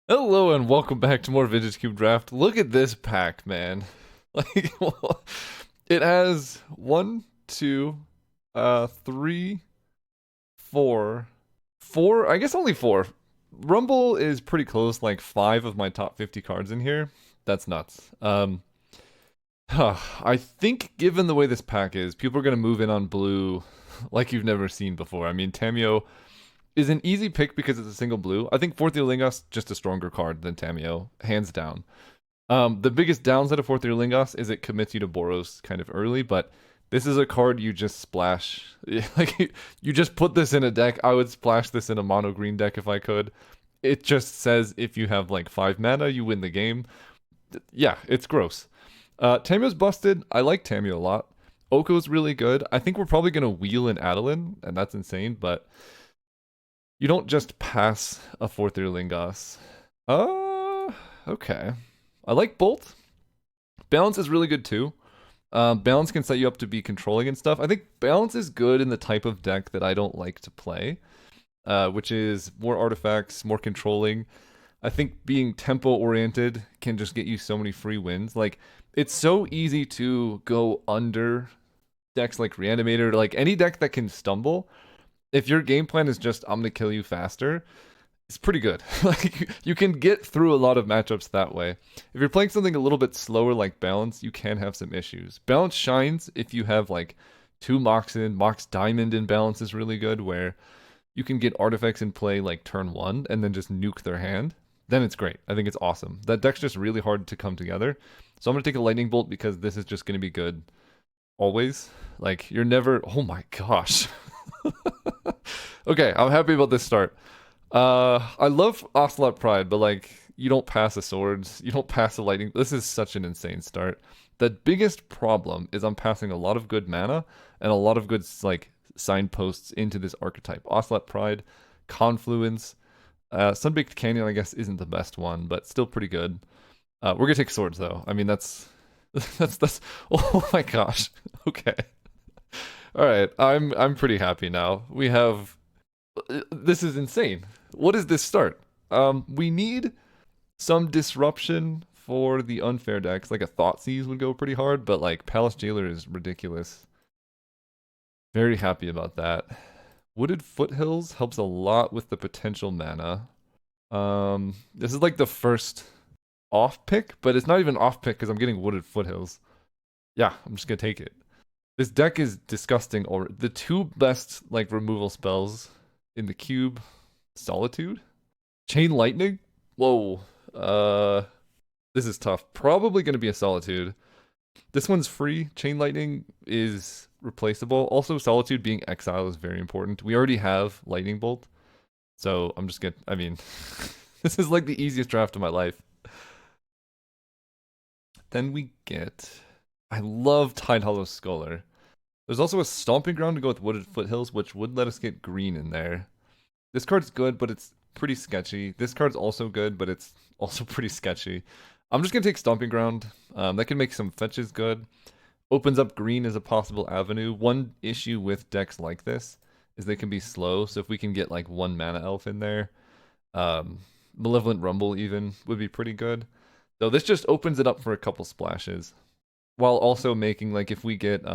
Hello and welcome back to more Vintage Cube Draft. Look at this pack, man. Like, it has one, two, three, four. I guess only four. Rumble is pretty close, like five of my top 50 cards in here. That's nuts. I think given the way this pack is, people are gonna move in on blue like you've never seen before. I mean, Tamio is an easy pick because it's a single blue. I think Fourth Year Lingos just a stronger card than Tamio, hands down. The biggest downside of Fourth Year Lingos is it commits you to Boros kind of early, but this is a card you just splash. Like you just put this in a deck. I would splash this in a mono green deck if I could. It just says if you have like 5 mana, you win the game. Yeah, it's gross. Tamio's busted. I like Tamio a lot. Oko's really good. I think we're probably gonna wheel in Adeline, and that's insane, but you don't just pass a Fourth Year Lingos. Okay. I like Bolt. Balance is really good too. Balance can set you up to be controlling and stuff. I think Balance is good in the type of deck that I don't like to play, which is more artifacts, more controlling. I think being tempo oriented can just get you so many free wins. Like, it's so easy to go under decks like Reanimator, like any deck that can stumble. If your game plan is just I'm gonna kill you faster, it's pretty good. Like you can get through a lot of matchups that way. If you're playing something a little bit slower like Balance, you can have some issues. Balance shines if you have like two Mox in. Mox Diamond in Balance is really good, where you can get artifacts in play like turn one and then just nuke their hand. Then it's great. I think it's awesome. That deck's just really hard to come together. So I'm gonna take a Lightning Bolt because this is just gonna be good always. Like you're never. Oh my gosh. Okay, I'm happy about this start. I love Ocelot Pride, but like, you don't pass the swords, you don't pass the lightning. This is such an insane start. The biggest problem is I'm passing a lot of good mana and a lot of good like signposts into this archetype. Ocelot Pride, Confluence, Sunbaked Canyon, I guess isn't the best one, but still pretty good. We're gonna take swords though. I mean, that's that's. Oh my gosh. Okay. All right, I'm pretty happy now. We have this is insane. What is this start? We need some disruption for the unfair decks. Like a Thoughtseize would go pretty hard, but like Palace Jailer is ridiculous. Very happy about that. Wooded Foothills helps a lot with the potential mana. This is like the first off pick, but it's not even off pick because I'm getting Wooded Foothills. Yeah, I'm just gonna take it. This deck is disgusting. Or the two best like removal spells in the cube, Solitude, Chain Lightning. Whoa. This is tough. Probably going to be a Solitude. This one's free. Chain Lightning is replaceable. Also, Solitude being exile is very important. We already have Lightning Bolt, so I'm just gonna. I mean, this is like the easiest draft of my life. Then we get. I love Tide Hollow Scholar. There's also a Stomping Ground to go with Wooded Foothills, which would let us get green in there. This card's good, but it's pretty sketchy. This card's also good, but it's also pretty sketchy. I'm just going to take Stomping Ground. That can make some fetches good. Opens up green as a possible avenue. One issue with decks like this is they can be slow, so if we can get like one mana elf in there, Malevolent Rumble even would be pretty good. So this just opens it up for a couple splashes, while also making like if we get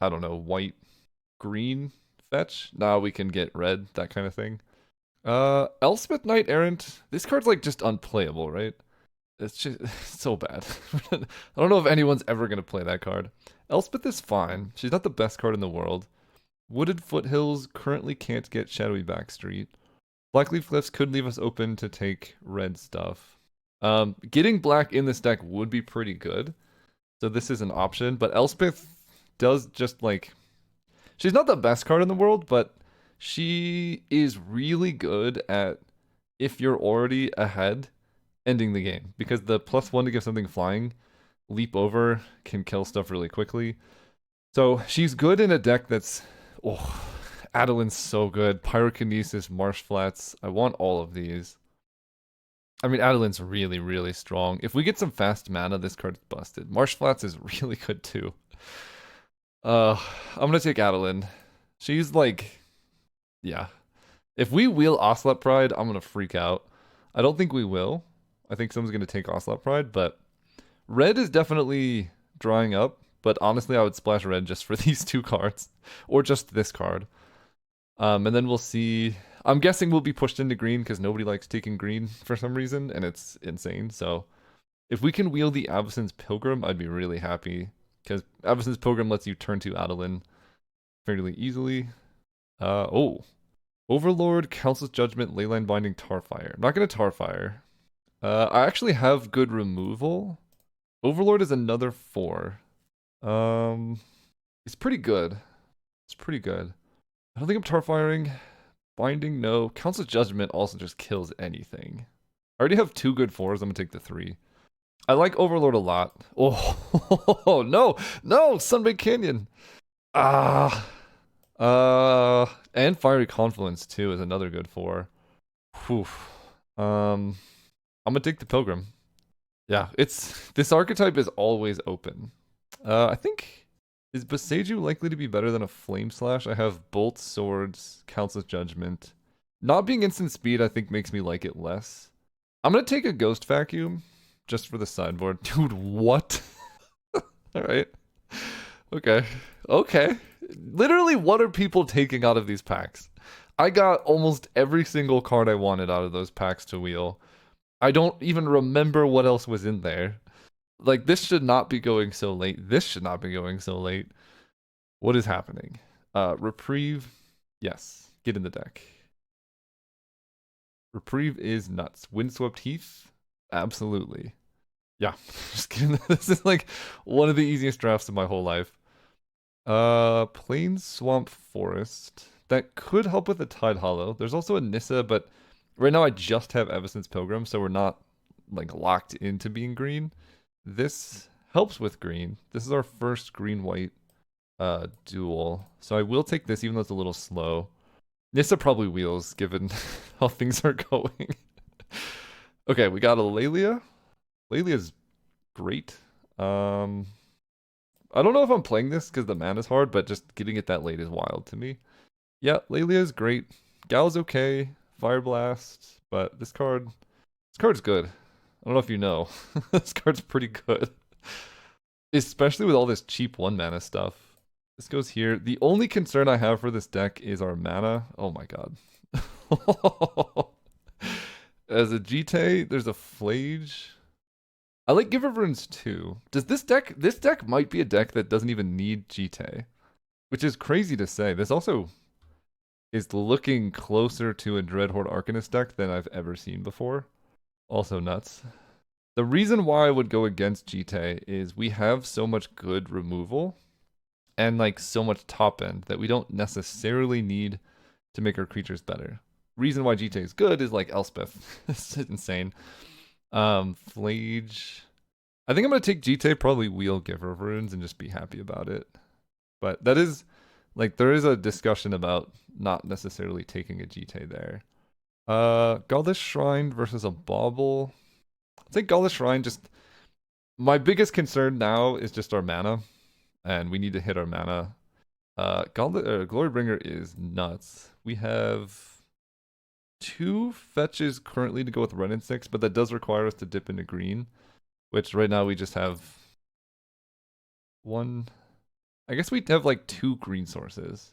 I don't know, white, green fetch. Now we can get red, that kind of thing. Elspeth Knight Errant. This card's like just unplayable, right? It's just it's so bad. I don't know if anyone's ever gonna play that card. Elspeth is fine. She's not the best card in the world. Wooded Foothills currently can't get Shadowy Backstreet. Blackleaf Cliffs could leave us open to take red stuff. Getting black in this deck would be pretty good. So this is an option, but Elspeth does just like she's not the best card in the world, but she is really good at if you're already ahead, ending the game. Because the +1 to give something flying, leap over, can kill stuff really quickly. So she's good in a deck that's Adeline's so good. Pyrokinesis, Marsh Flats. I want all of these. I mean, Adeline's really, really strong. If we get some fast mana, this card's busted. Marsh Flats is really good too. I'm gonna take Adeline. She's like, yeah. If we wheel Ocelot Pride, I'm gonna freak out. I don't think we will. I think someone's going to take Ocelot Pride, but red is definitely drying up. But honestly, I would splash red just for these two cards, or just this card. And then we'll see. I'm guessing we'll be pushed into green because nobody likes taking green for some reason, and it's insane. So if we can wheel the Avacyn's Pilgrim, I'd be really happy because Avacyn's Pilgrim lets you turn to Adeline fairly easily. Oh, Overlord, Council's Judgment, Leyline Binding, Tarfire. I'm not gonna Tarfire. I actually have good removal. Overlord is another 4. It's pretty good. It's pretty good. I don't think I'm Tarfiring. Binding, no. Council's Judgment also just kills anything. I already have 2 good 4s. I'm gonna take the 3. I like Overlord a lot. Oh, no, no, Sunbaked Canyon. And Fiery Confluence too is another good 4. Whew. I'm gonna take the Pilgrim. Yeah, this archetype is always open. I think is Boseiju likely to be better than a Flame Slash? I have Bolt, Swords, Council's Judgment. Not being instant speed, I think, makes me like it less. I'm gonna take a Ghost Vacuum just for the sideboard. Dude, what? Alright. Okay. Okay. Literally, what are people taking out of these packs? I got almost every single card I wanted out of those packs to wheel. I don't even remember what else was in there. Like, this should not be going so late. This should not be going so late. What is happening? Reprieve. Yes. Get in the deck. Reprieve is nuts. Windswept Heath? Absolutely. Yeah. Just kidding. This is like one of the easiest drafts of my whole life. Plains Swamp Forest. That could help with the Tide Hollow. There's also a Nissa, but right now I just have Avacyn's Pilgrim, so we're not like locked into being green. This helps with green. This is our first green-white duel. So I will take this even though it's a little slow. Nissa probably wheels given how things are going. Okay, we got a Lelia. Lelia's great. I don't know if I'm playing this because the mana's hard, but just getting it that late is wild to me. Yeah, Lelia is great. Gal's okay. Fire Blast, but this card's good. I don't know if you know. This card's pretty good. Especially with all this cheap 1 mana stuff. This goes here. The only concern I have for this deck is our mana. Oh my god. As a GT, there's a Flage. I like Giver of Runes too. Does this deck might be a deck that doesn't even need GT, which is crazy to say. This also is looking closer to a Dreadhorde Arcanist deck than I've ever seen before. Also nuts. The reason why I would go against GT is we have so much good removal and like so much top end that we don't necessarily need to make our creatures better. Reason why GT is good is like Elspeth. It's insane. Flage. I think I'm gonna take GT, probably wheel Giver of Runes and just be happy about it. But that is like there is a discussion about not necessarily taking a GT there. Godless Shrine versus a Bauble. I think Godless Shrine just my biggest concern now is just our mana. And we need to hit our mana. Glorybringer is nuts. We have 2 fetches currently to go with Ren and 6, but that does require us to dip into green, which right now we just have 1. I guess we have like 2 green sources.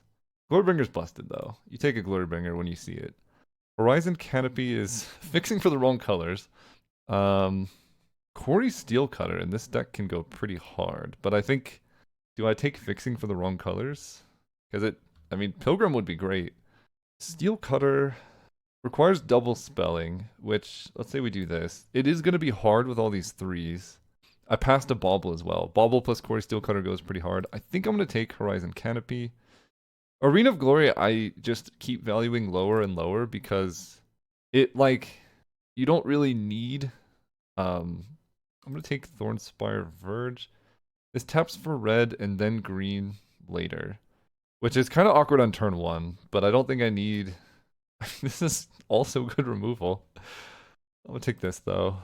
Glorybringer's busted though. You take a Glorybringer when you see it. Horizon Canopy is fixing for the wrong colors. Quarry Steelcutter in this deck can go pretty hard, but I think do I take fixing for the wrong colors? Because I mean, Pilgrim would be great. Steelcutter requires double spelling, which, let's say we do this. It is going to be hard with all these 3s. I passed a Bauble as well. Bauble plus Quarry Steelcutter goes pretty hard. I think I'm going to take Horizon Canopy. Arena of Glory, I just keep valuing lower and lower because it, like, you don't really need... I'm going to take Thornspire Verge. This taps for red and then green later, which is kind of awkward on turn 1, but I don't think I need... This is also good removal. I'm gonna take this though.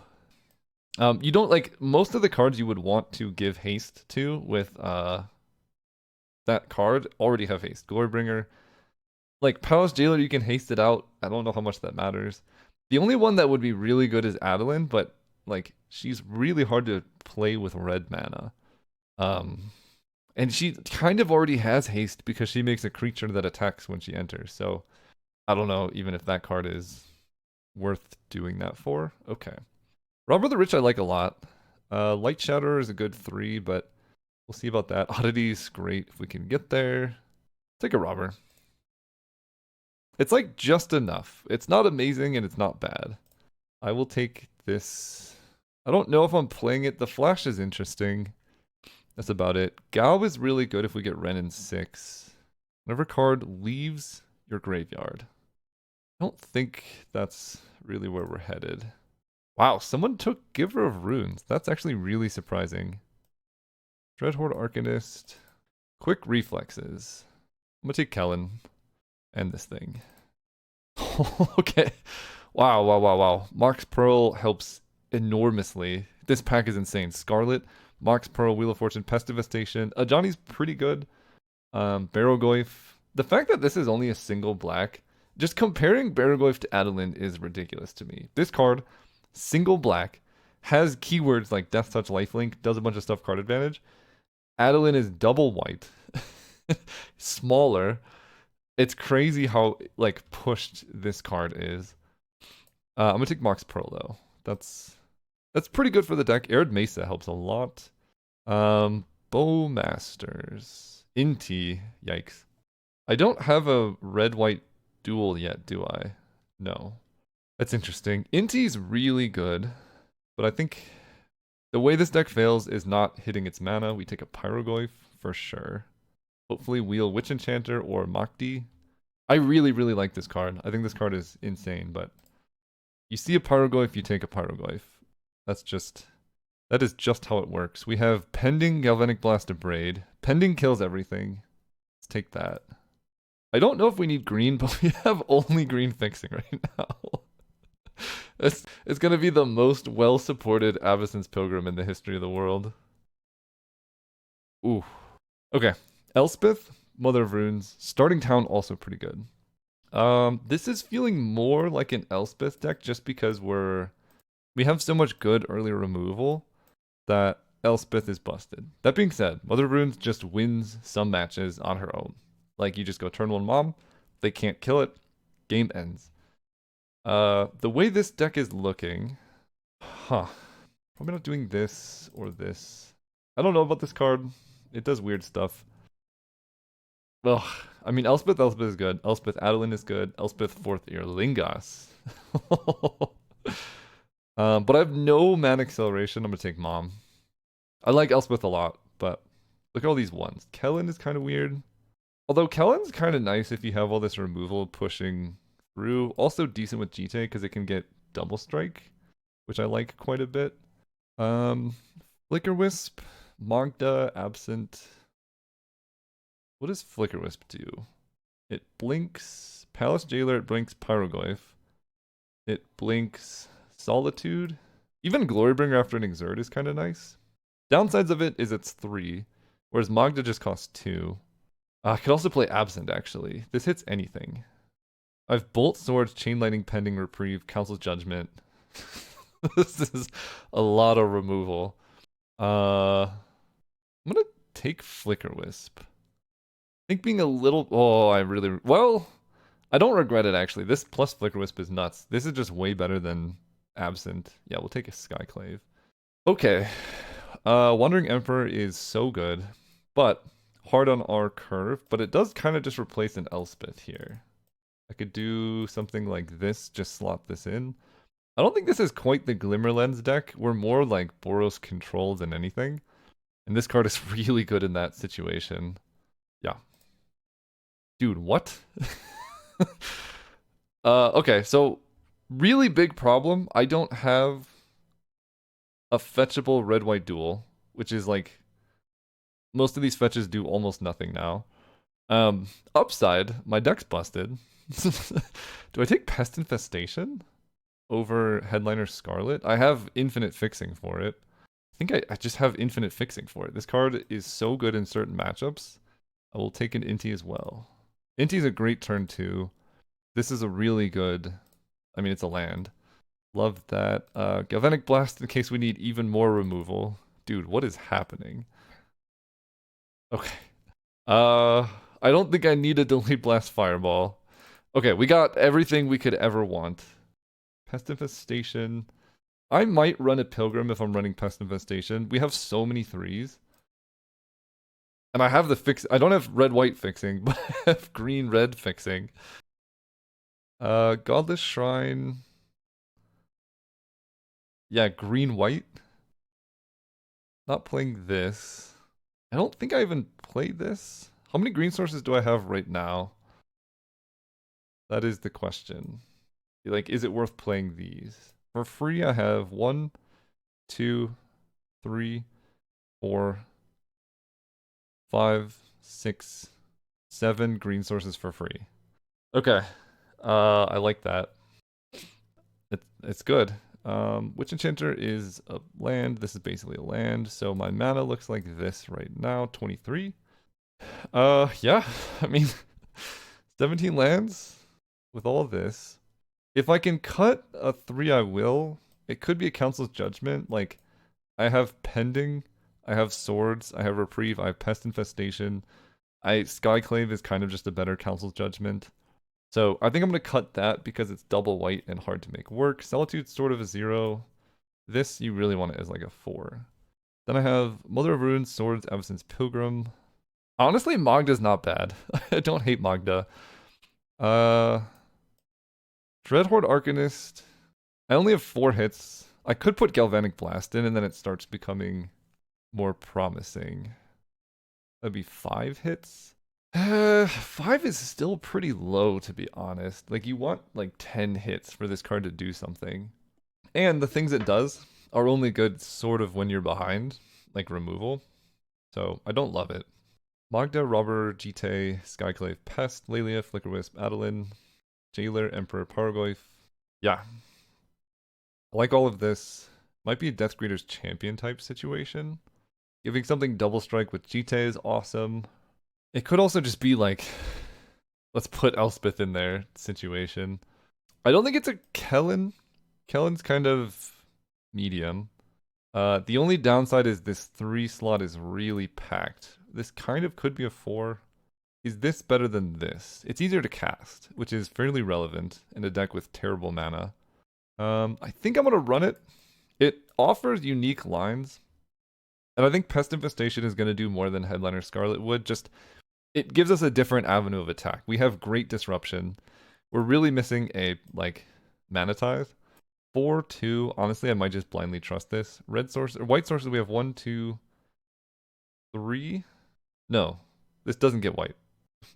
You don't like most of the cards you would want to give haste to with that card already have haste. Glorybringer. Like Palace Jailer, you can haste it out. I don't know how much that matters. The only one that would be really good is Adeline, but like she's really hard to play with red mana. And she kind of already has haste because she makes a creature that attacks when she enters. So I don't know even if that card is worth doing that for. Okay. Robber the Rich I like a lot. Light Shatterer is a good 3, but we'll see about that. Oddity's great if we can get there. Take a Robber. It's like just enough. It's not amazing and it's not bad. I will take this. I don't know if I'm playing it. The Flash is interesting. That's about it. Gao is really good if we get Ren in 6. Whenever card leaves your graveyard. I don't think that's really where we're headed. Wow, someone took Giver of Runes. That's actually really surprising. Dreadhorde Arcanist. Quick Reflexes. I'm gonna take Kellen and this thing. Okay. Wow. Mox Pearl helps enormously. This pack is insane. Scarlet, Mox Pearl, Wheel of Fortune, Pest Devastation. Johnny's pretty good. Barrogoyf. The fact that this is only a single black, just comparing Barrogoyf to Adeline is ridiculous to me. This card, single black, has keywords like Death Touch, Lifelink, does a bunch of stuff, card advantage. Adeline is double white, smaller. It's crazy how like pushed this card is. I'm gonna take Mox Pearl though. That's pretty good for the deck. Arid Mesa helps a lot. Bowmasters. Inti. Yikes. I don't have a red-white duel yet, do I? No. That's interesting. Inti's really good, but I think the way this deck fails is not hitting its mana. We take a Pyrogoyf for sure. Hopefully wheel Witch Enchanter or Makdi. I really like this card. I think this card is insane, but you see a Pyrogoyf, you take a Pyrogoyf. That is just how it works. We have Pending Galvanic Blast of Braid. Pending kills everything. Let's take that. I don't know if we need green, but we have only green fixing right now. It's gonna be the most well-supported Avacyn's Pilgrim in the history of the world. Ooh. Okay. Elspeth, Mother of Runes. Starting Town also pretty good. This is feeling more like an Elspeth deck just because we have so much good early removal that Elspeth is busted. That being said, Mother of Runes just wins some matches on her own. Like you just go turn 1 mom, they can't kill it, game ends. The way this deck is looking, probably not doing this or this. I don't know about this card. It does weird stuff. Ugh. I mean, Elspeth is good. Elspeth Adeline is good. Elspeth Fourth Ear Lingas. But I have no mana acceleration. I'm gonna take Mom. I like Elspeth a lot, but look at all these ones. Kellen is kind of weird. Although Kellen's kind of nice if you have all this removal pushing through. Also decent with GT because it can get double strike, which I like quite a bit. Flicker Wisp, Magda, Absent. What does Flicker Wisp do? It blinks Palace Jailer, it blinks Pyrogoyf. It blinks Solitude. Even Glorybringer after an Exert is kind of nice. Downsides of it is it's 3, whereas Magda just costs 2. I could also play Absent, actually. This hits anything. I have Bolt, Swords, Chain Lightning, Pending, Reprieve, Council's Judgment. This is a lot of removal. I'm gonna take Flicker Wisp. I think being a little... Well, I don't regret it, actually. This plus Flicker Wisp is nuts. This is just way better than Absent. Yeah, we'll take a Skyclave. Okay. Wandering Emperor is so good, but hard on our curve. But it does kind of just replace an Elspeth here. I could do something like this, just slot this in. I don't think this is quite the Glimmerlens deck. We're more like Boros control than anything. And this card is really good in that situation. Yeah. Dude, what? Okay, so really big problem. I don't have a fetchable red-white duel, which is like most of these fetches do almost nothing now. Upside, my deck's busted. Do I take Pest Infestation over Headliner Scarlet? I have infinite fixing for it. I think I just have infinite fixing for it. This card is so good in certain matchups. I will take an Inti as well. Inti's a great turn 2. This is a really good... I mean, it's a land. Love that. Galvanic Blast in case we need even more removal. Dude, what is happening? Okay. Uh, I don't think I need a Delete Blast Fireball. Okay, we got everything we could ever want. Pest Infestation. I might run a Pilgrim if I'm running Pest Infestation. We have so many threes. And I have the fix. I don't have red-white fixing, but I have green-red fixing. Godless Shrine. Yeah, green-white. Not playing this. I don't think I even played this. How many green sources do I have right now? That is the question. Like, is it worth playing these? For free, I have 1, 2, 3, 4, 5, 6, 7 green sources for free. Okay. I like that. It's good. Witch Enchanter is a land. This is basically a land. So my mana looks like this right now, 23. Yeah. I mean, 17 lands with all this. If I can cut a 3, I will. It could be a Council's Judgment. Like, I have Pending, I have Swords, I have Reprieve, I have Pest Infestation. Skyclave is kind of just a better Council's Judgment. So I think I'm going to cut that because it's double white and hard to make work. Solitude's sort of a 0. This, you really want it as like a 4. Then I have Mother of Runes, Swords, Absence, Pilgrim. Honestly, Magda's not bad. I don't hate Magda. Dreadhorde Arcanist. I only have 4 hits. I could put Galvanic Blast in and then it starts becoming more promising. That'd be 5 hits. 5 is still pretty low, to be honest. Like, you want like 10 hits for this card to do something. And the things it does are only good sort of when you're behind, like removal. So I don't love it. Magda, Robber, Jite, Skyclave, Pest, Lelia, Flickerwisp, Adeline, Jailer, Emperor, Paragoyf. Yeah. I like all of this. Might be a Death Greeter's champion type situation. Giving something double strike with Jite is awesome. It could also just be like, let's put Elspeth in there situation. I don't think it's a Kellen. Kellen's kind of medium. The only downside is this 3 slot is really packed. This kind of could be a 4. Is this better than this? It's easier to cast, which is fairly relevant in a deck with terrible mana. I think I'm going to run it. It offers unique lines. And I think Pest Infestation is going to do more than Headliner Scarlet would. Just, it gives us a different avenue of attack. We have great disruption. We're really missing a, like, mana tithe. 4, 2. Honestly, I might just blindly trust this. Red source, or white sources, we have 1, 2, 3. No, this doesn't get white.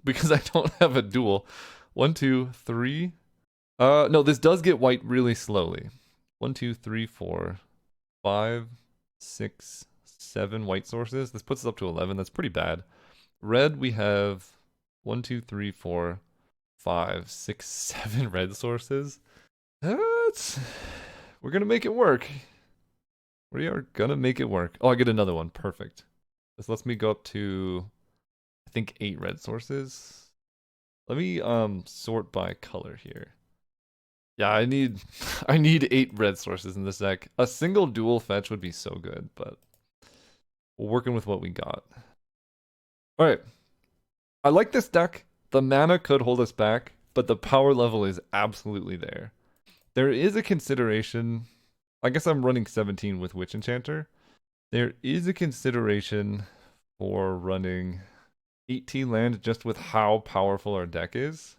Because I don't have a dual. 1, 2, 3. No, this does get white really slowly. 1, 2, 3, 4, 5, 6, 7 white sources. This puts us up to 11. That's pretty bad. Red, we have 1, 2, 3, 4, 5, 6, 7 red sources. We're gonna make it work. We are gonna make it work. Oh, I get another one. Perfect. This lets me go up to, I think, 8 red sources. Let me sort by color here. Yeah, I need 8 red sources in this deck. A single dual fetch would be so good, but we're working with what we got. All right. I like this deck. The mana could hold us back, but the power level is absolutely there. There is a consideration. I guess I'm running 17 with Witch Enchanter. There is a consideration for running 18 land just with how powerful our deck is.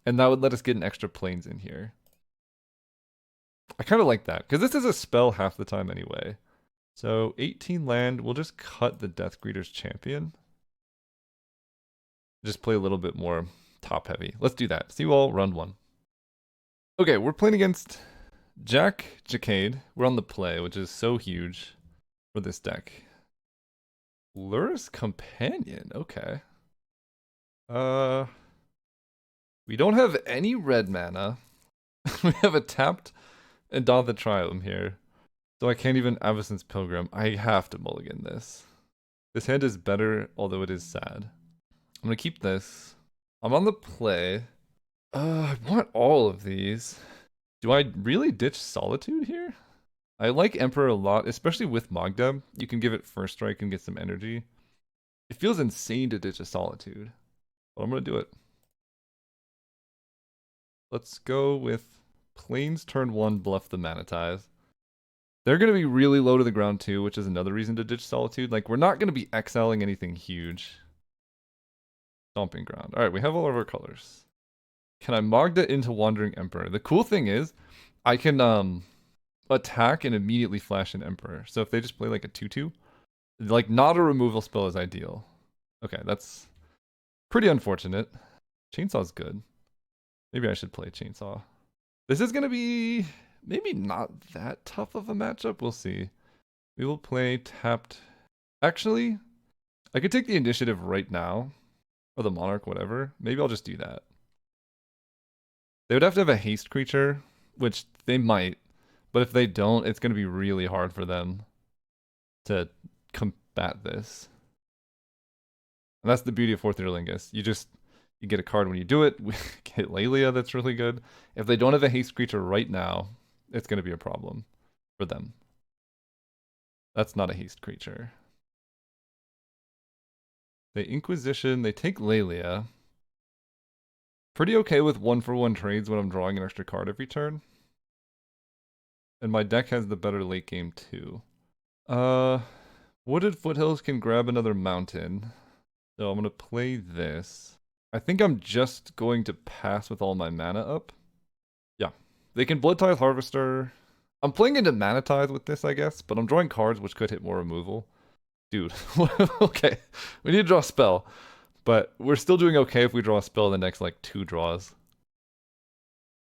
And that would let us get an extra planes in here. I kind of like that, because this is a spell half the time anyway. So 18 land, we'll just cut the Death Greeter's champion. Just play a little bit more top heavy. Let's do that. See you all round 1. Okay, we're playing against Jack Jacade. We're on the play, which is so huge for this deck. Luris Companion, okay. We don't have any red mana. We have a tapped and Dawn of the Triumph here. So I can't even Avacyn's Pilgrim. I have to mulligan this. This hand is better, although it is sad. I'm gonna keep this. I'm on the play. I want all of these. Do I really ditch Solitude here? I like Emperor a lot, especially with Magdeb. You can give it first strike and get some energy. It feels insane to ditch a Solitude, but I'm gonna do it. Let's go with Plains turn 1, bluff the Manatize. They're gonna be really low to the ground too, which is another reason to ditch Solitude. Like, we're not gonna be exiling anything huge. Stomping Ground. Alright, we have all of our colors. Can I Magda into Wandering Emperor? The cool thing is, I can attack and immediately flash an Emperor. So if they just play like a 2-2, like not a removal spell is ideal. Okay, that's pretty unfortunate. Chainsaw's good. Maybe I should play Chainsaw. This is gonna be maybe not that tough of a matchup. We'll see. We will play tapped. Actually, I could take the initiative right now. Or the Monarch, whatever. Maybe I'll just do that. They would have to have a haste creature, which they might. But if they don't, it's going to be really hard for them to combat this. And that's the beauty of Fourth Year Lingus. You get a card when you do it. We get Lelia, that's really good. If they don't have a haste creature right now, it's going to be a problem for them. That's not a haste creature. They Inquisition, they take Lelia. Pretty okay with 1-for-1 trades when I'm drawing an extra card every turn. And my deck has the better late game too. Wooded Foothills can grab another mountain. So I'm going to play this. I think I'm just going to pass with all my mana up. Yeah. They can Blood Tithe Harvester. I'm playing into Mana Tithe with this, I guess, but I'm drawing cards which could hit more removal. Dude, okay. We need to draw a spell. But we're still doing okay if we draw a spell in the next, like, 2 draws.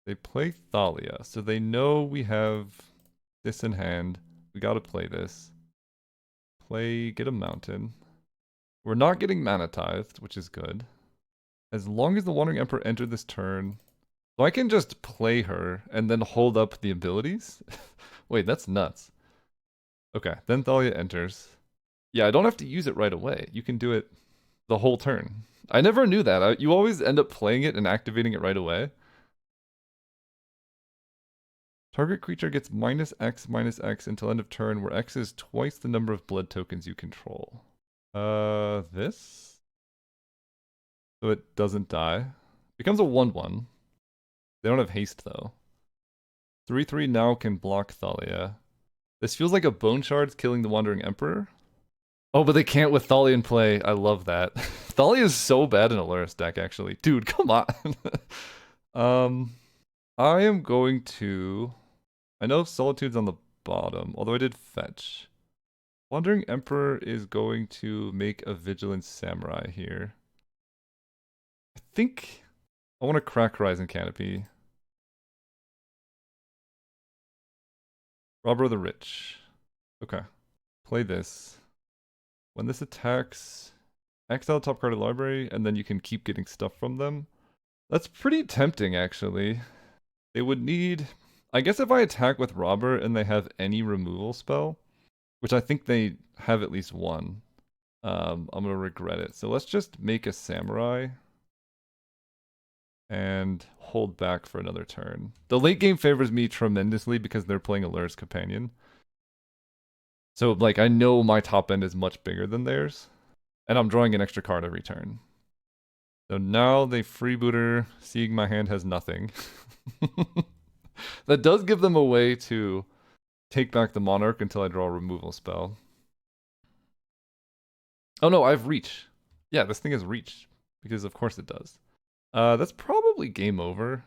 They play Thalia, so they know we have this in hand. We gotta play this. Get a mountain. We're not getting Mana Tithed, which is good. As long as the Wandering Emperor entered this turn... So I can just play her and then hold up the abilities? Wait, that's nuts. Okay, then Thalia enters. Yeah, I don't have to use it right away. You can do it the whole turn. I never knew that. You always end up playing it and activating it right away. Target creature gets -X until end of turn, where X is twice the number of blood tokens you control. This? So it doesn't die. Becomes a 1-1. They don't have haste, though. 3-3 now can block Thalia. This feels like a Bone Shard's killing the Wandering Emperor. Oh, but they can't with Thalia in play. I love that. Thalia is so bad in a Luris deck, actually. Dude, come on. I am going to... I know Solitude's on the bottom, although I did fetch. Wandering Emperor is going to make a Vigilant Samurai here. I think I want to crack Horizon Canopy. Robber of the Rich. Okay. Play this. When this attacks, exile top card of the library, and then you can keep getting stuff from them. That's pretty tempting, actually. They would need... I guess if I attack with Robber and they have any removal spell, which I think they have at least one, I'm going to regret it. So let's just make a Samurai and hold back for another turn. The late game favors me tremendously because they're playing Allura's Companion. So, like, I know my top end is much bigger than theirs, and I'm drawing an extra card every turn. So now they freebooter, seeing my hand has nothing. That does give them a way to take back the Monarch until I draw a removal spell. Oh no, I have Reach. Yeah, this thing has Reach, because of course it does. That's probably game over.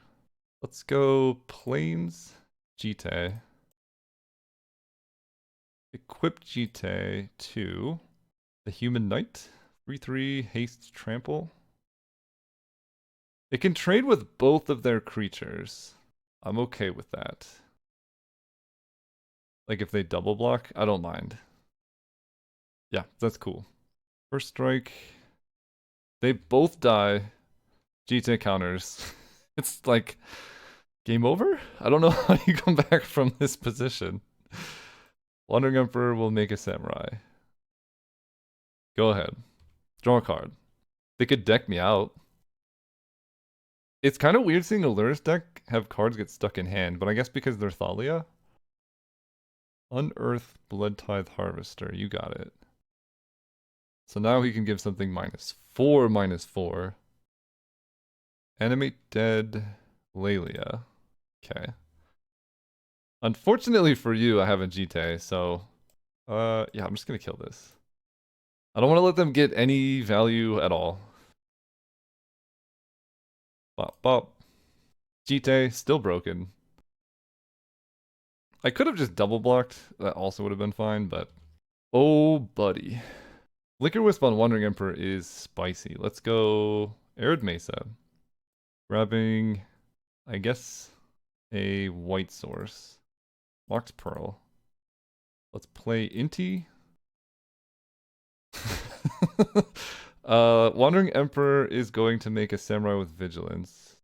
Let's go Plains Jite. Equip Jite to the Human Knight. 3-3 haste trample. It can trade with both of their creatures. I'm okay with that. Like if they double block, I don't mind. Yeah, that's cool. First strike. They both die. Jite counters. It's like game over? I don't know how you come back from this position. Wandering Emperor will make a Samurai. Go ahead. Draw a card. They could deck me out. It's kind of weird seeing a Lurrus deck have cards get stuck in hand, but I guess because they're Thalia. Unearth Blood Tithe Harvester, you got it. So now he can give something -4/-4. Animate Dead Lelia. Okay. Unfortunately for you, I have a Jite, so yeah, I'm just gonna kill this. I don't want to let them get any value at all. Bop bop. Jite, still broken. I could have just double blocked. That also would have been fine, but oh buddy. Liquor Wisp on Wandering Emperor is spicy. Let's go Arid Mesa. Grabbing, I guess, a white source. Mox Pearl. Let's play Inti. Wandering Emperor is going to make a Samurai with Vigilance.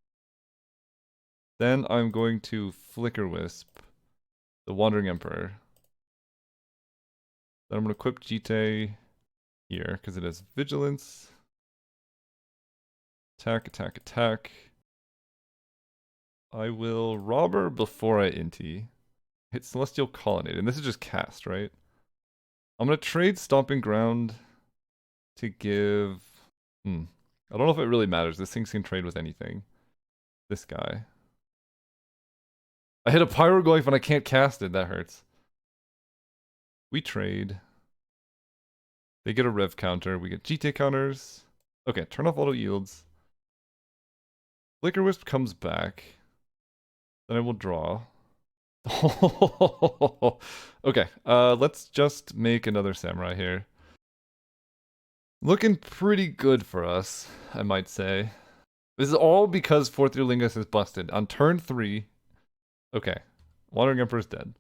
Then I'm going to Flicker Wisp the Wandering Emperor. Then I'm going to equip Jite here because it has Vigilance. Attack, attack, attack. I will Robber before I Inti. Hit Celestial Colonnade, and this is just cast, right? I'm going to trade Stomping Ground to give... I don't know if it really matters. This thing can trade with anything. This guy. I hit a Pyroglyph and I can't cast it. That hurts. We trade. They get a Rev counter. We get GT counters. Okay, turn off auto yields. Flicker Wisp comes back. Then I will draw. Okay, let's just make another Samurai here. Looking pretty good for us, I might say. This is all because 4th Year Lingus is busted. On turn 3... Okay. Wandering Emperor's dead.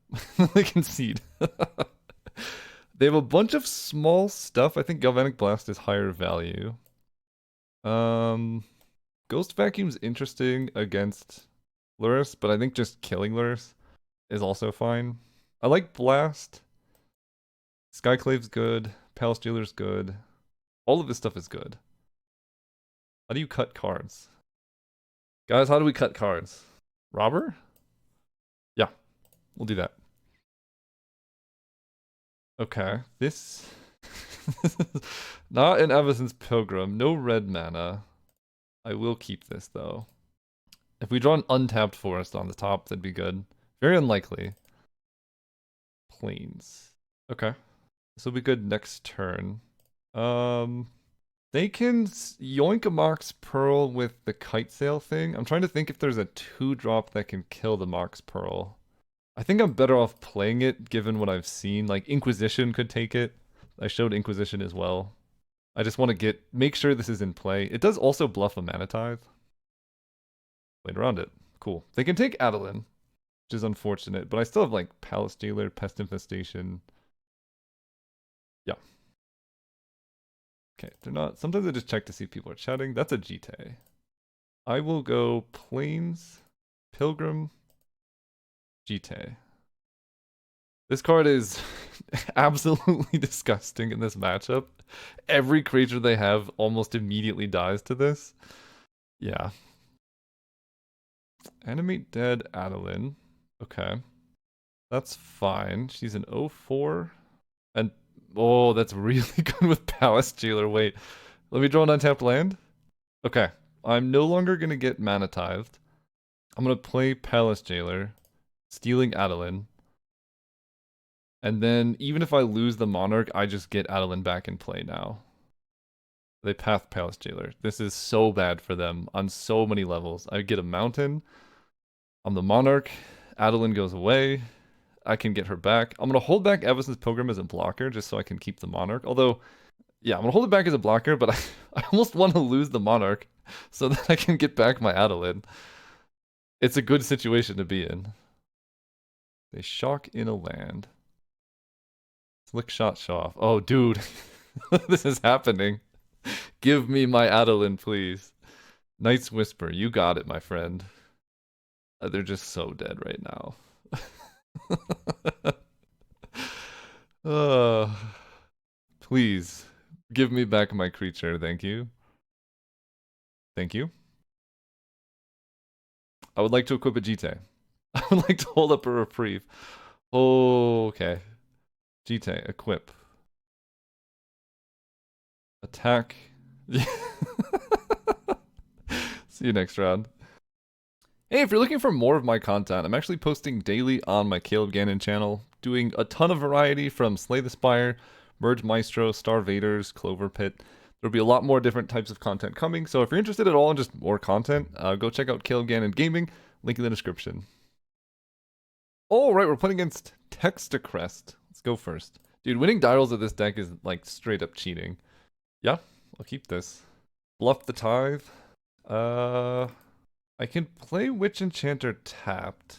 They concede. They have a bunch of small stuff. I think Galvanic Blast is higher value. Ghost Vacuum's interesting against Lurrus, but I think just killing Lurrus is also fine. I like Blast. Skyclave's good. Palace Jailer's good. All of this stuff is good. How do you cut cards? Guys, how do we cut cards? Robber? Yeah, we'll do that. Okay, this... Not an Evanson's Pilgrim. No red mana. I will keep this, though. If we draw an untapped forest on the top, that'd be good. Very unlikely. Plains. Okay. This will be good next turn. They can yoink a Mox Pearl with the Kite Sail thing. I'm trying to think if there's a 2-drop that can kill the Mox Pearl. I think I'm better off playing it, given what I've seen. Like, Inquisition could take it. I showed Inquisition as well. I just want to make sure this is in play. It does also bluff a Mana Tithe. Played around it. Cool. They can take Adeline, which is unfortunate, but I still have, like, Palace Jailer, Pest Infestation. Yeah. Okay, they're not... Sometimes I just check to see if people are chatting. That's a Jite. I will go Plains, Pilgrim, Jite. This card is absolutely disgusting in this matchup. Every creature they have almost immediately dies to this. Yeah. Animate Dead Adeline. Okay. That's fine. She's an 0/4. And oh, that's really good with Palace Jailer. Wait. Let me draw an untapped land. Okay. I'm no longer gonna get Mana Tithed. I'm gonna play Palace Jailer, stealing Adeline. And then, even if I lose the Monarch, I just get Adeline back in play now. They path Palace Jailer. This is so bad for them on so many levels. I get a Mountain. I'm the Monarch. Adeline goes away. I can get her back. I'm going to hold back Evanson's Pilgrim as a blocker just so I can keep the Monarch. Although, yeah, I'm going to hold it back as a blocker, but I almost want to lose the Monarch so that I can get back my Adeline. It's a good situation to be in. They shock in a land. Slick shot, show off. Oh, dude. This is happening. Give me my Adeline, please. Night's Whisper. You got it, my friend. They're just so dead right now. Please. Give me back my creature, thank you. Thank you. I would like to equip a GT. I would like to hold up a reprieve. Oh, okay. GT, equip. Attack. See you next round. Hey, if you're looking for more of my content, I'm actually posting daily on my Caleb Gannon channel, doing a ton of variety from Slay the Spire, Merge Maestro, Star Vaders, Clover Pit. There'll be a lot more different types of content coming, so if you're interested at all in just more content, go check out Caleb Gannon Gaming, link in the description. Alright, we're playing against Textacrest. Let's go first. Dude, winning die rolls of this deck is like straight up cheating. Yeah, I'll keep this. Bluff the Tithe. I can play Witch Enchanter tapped.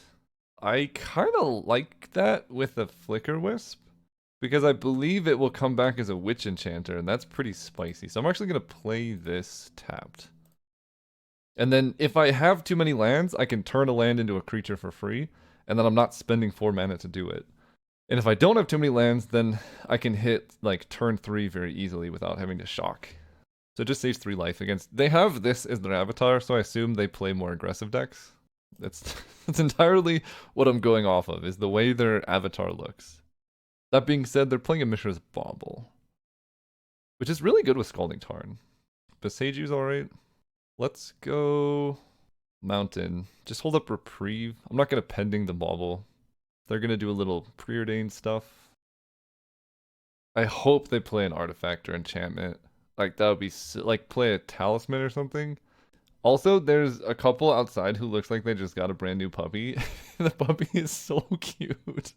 I kind of like that with a Flicker Wisp, because I believe it will come back as a Witch Enchanter, and that's pretty spicy. So I'm actually going to play this tapped. And then if I have too many lands, I can turn a land into a creature for free, and then I'm not spending 4 mana to do it. And if I don't have too many lands, then I can hit like turn 3 very easily without having to shock. So it just saves 3 life against... They have this as their avatar, so I assume they play more aggressive decks. That's entirely what I'm going off of, is the way their avatar looks. That being said, they're playing a Mishra's Bauble, which is really good with Scalding Tarn. Besaju's alright. Let's go... Mountain. Just hold up Reprieve. I'm not going to Pending the Bauble. They're going to do a little preordained stuff. I hope they play an artifact or enchantment. Like, that would be... like, play a Talisman or something. Also, there's a couple outside who looks like they just got a brand new puppy. The puppy is so cute.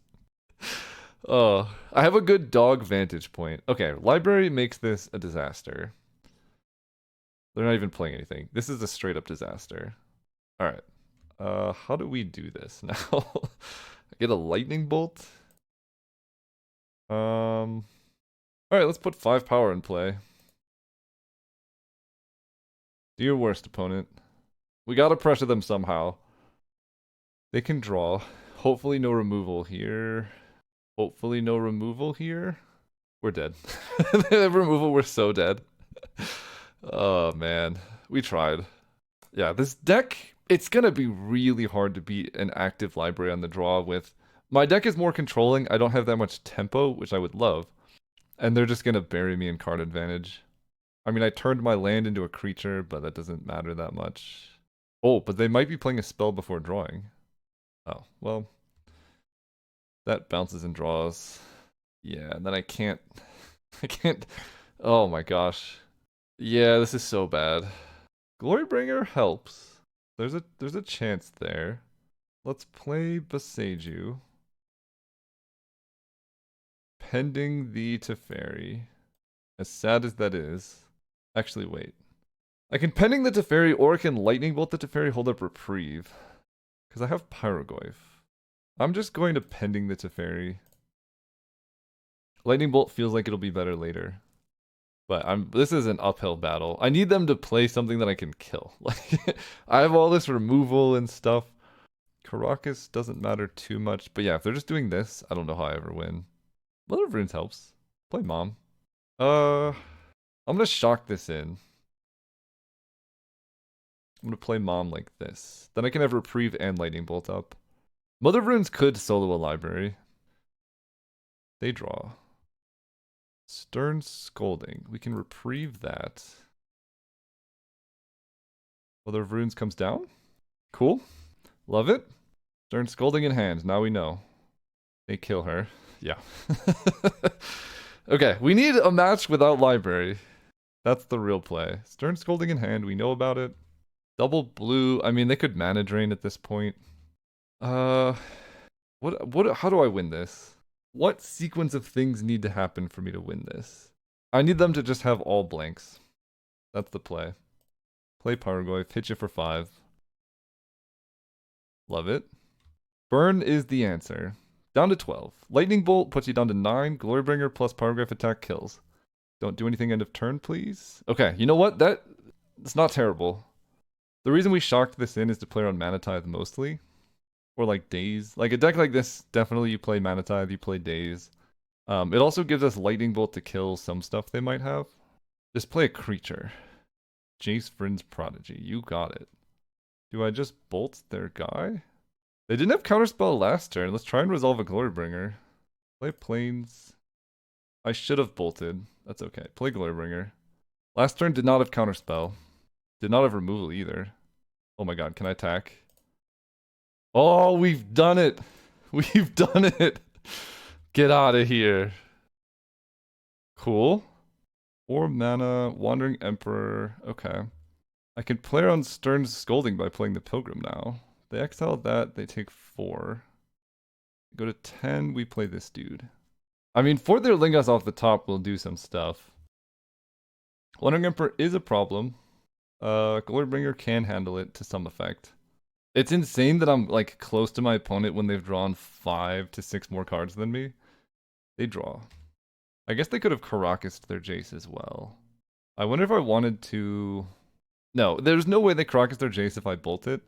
Oh, I have a good dog vantage point. Okay, library makes this a disaster. They're not even playing anything. This is a straight up disaster. Alright. How do we do this now? I get a lightning bolt. Alright, let's put 5 power in play. Do your worst, opponent. We gotta pressure them somehow. They can draw. Hopefully no removal here. Hopefully no removal here. We're dead. The removal, we're so dead. Oh man, we tried. Yeah, this deck, it's gonna be really hard to beat an active library on the draw with. My deck is more controlling, I don't have that much tempo, which I would love. And they're just gonna bury me in card advantage. I mean, I turned my land into a creature, but that doesn't matter that much. Oh, but they might be playing a spell before drawing. Oh, well. That bounces and draws. Yeah, and then I can't... I can't... Oh my gosh. Yeah, this is so bad. Glorybringer helps. There's a chance there. Let's play Beseju. Pending the Teferi. As sad as that is. Actually, wait. I can Pending the Teferi, or I can Lightning Bolt the Teferi, hold up Reprieve. Because I have Pyrogoyf. I'm just going to Pending the Teferi. Lightning Bolt feels like it'll be better later. But this is an uphill battle. I need them to play something that I can kill. Like, I have all this removal and stuff. Caracas doesn't matter too much. But yeah, if they're just doing this, I don't know how I ever win. Mother of Runes helps. Play Mom. I'm gonna shock this in. I'm gonna play Mom like this. Then I can have Reprieve and Lightning Bolt up. Mother of Runes could solo a library. They draw. Stern Scolding. We can Reprieve that. Mother of Runes comes down. Cool. Love it. Stern Scolding in hand. Now we know. They kill her. Yeah. Okay, we need a match without library. That's the real play. Stern Scolding in hand. We know about it. Double blue. I mean, they could mana drain at this point. How do I win this? What sequence of things need to happen for me to win this? I need them to just have all blanks. That's the play. Play Pyrogoyf, hit you for 5. Love it. Burn is the answer. Down to 12. Lightning Bolt puts you down to 9. Glorybringer plus Pyrogoyf attack kills. Don't do anything end of turn, please. Okay, you know what? It's not terrible. The reason we shocked this in is to play around Mana Tithe mostly. Or like Daze. Like a deck like this, definitely you play Mana Tithe, you play Daze. It also gives us Lightning Bolt to kill some stuff they might have. Just play a creature. Jace Vryn's Prodigy. You got it. Do I just bolt their guy? They didn't have counterspell last turn. Let's try and resolve a Glorybringer. Play Plains. I should have bolted. That's okay. Play Glorybringer. Last turn did not have counterspell. Did not have removal either. Oh my god, can I attack? Oh, we've done it! We've done it! Get out of here. Cool. 4 mana, Wandering Emperor. Okay. I can play on Stern's Scolding by playing the Pilgrim now. They exile that, they take 4. Go to 10, we play this dude. I mean, for their Lingas off the top will do some stuff. Wandering Emperor is a problem. Glorybringer can handle it to some effect. It's insane that I'm like close to my opponent when they've drawn 5 to 6 more cards than me. They draw. I guess they could have Caracased their Jace as well. I wonder if I wanted to... No, there's no way they Caracased their Jace if I bolt it.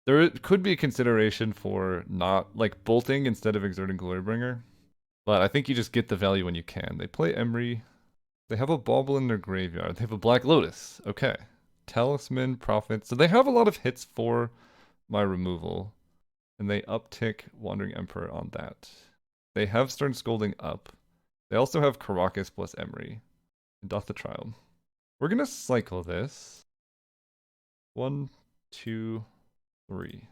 There could be a consideration for not, like, bolting instead of exerting Glorybringer. But I think you just get the value when you can. They play Emery. They have a Bauble in their graveyard. They have a Black Lotus. Okay. Talisman, Prophet. So they have a lot of hits for my removal. And they uptick Wandering Emperor on that. They have Stern Scolding up. They also have Caracas plus Emery. And Doth the Child. We're gonna cycle this. 1, 2, 3.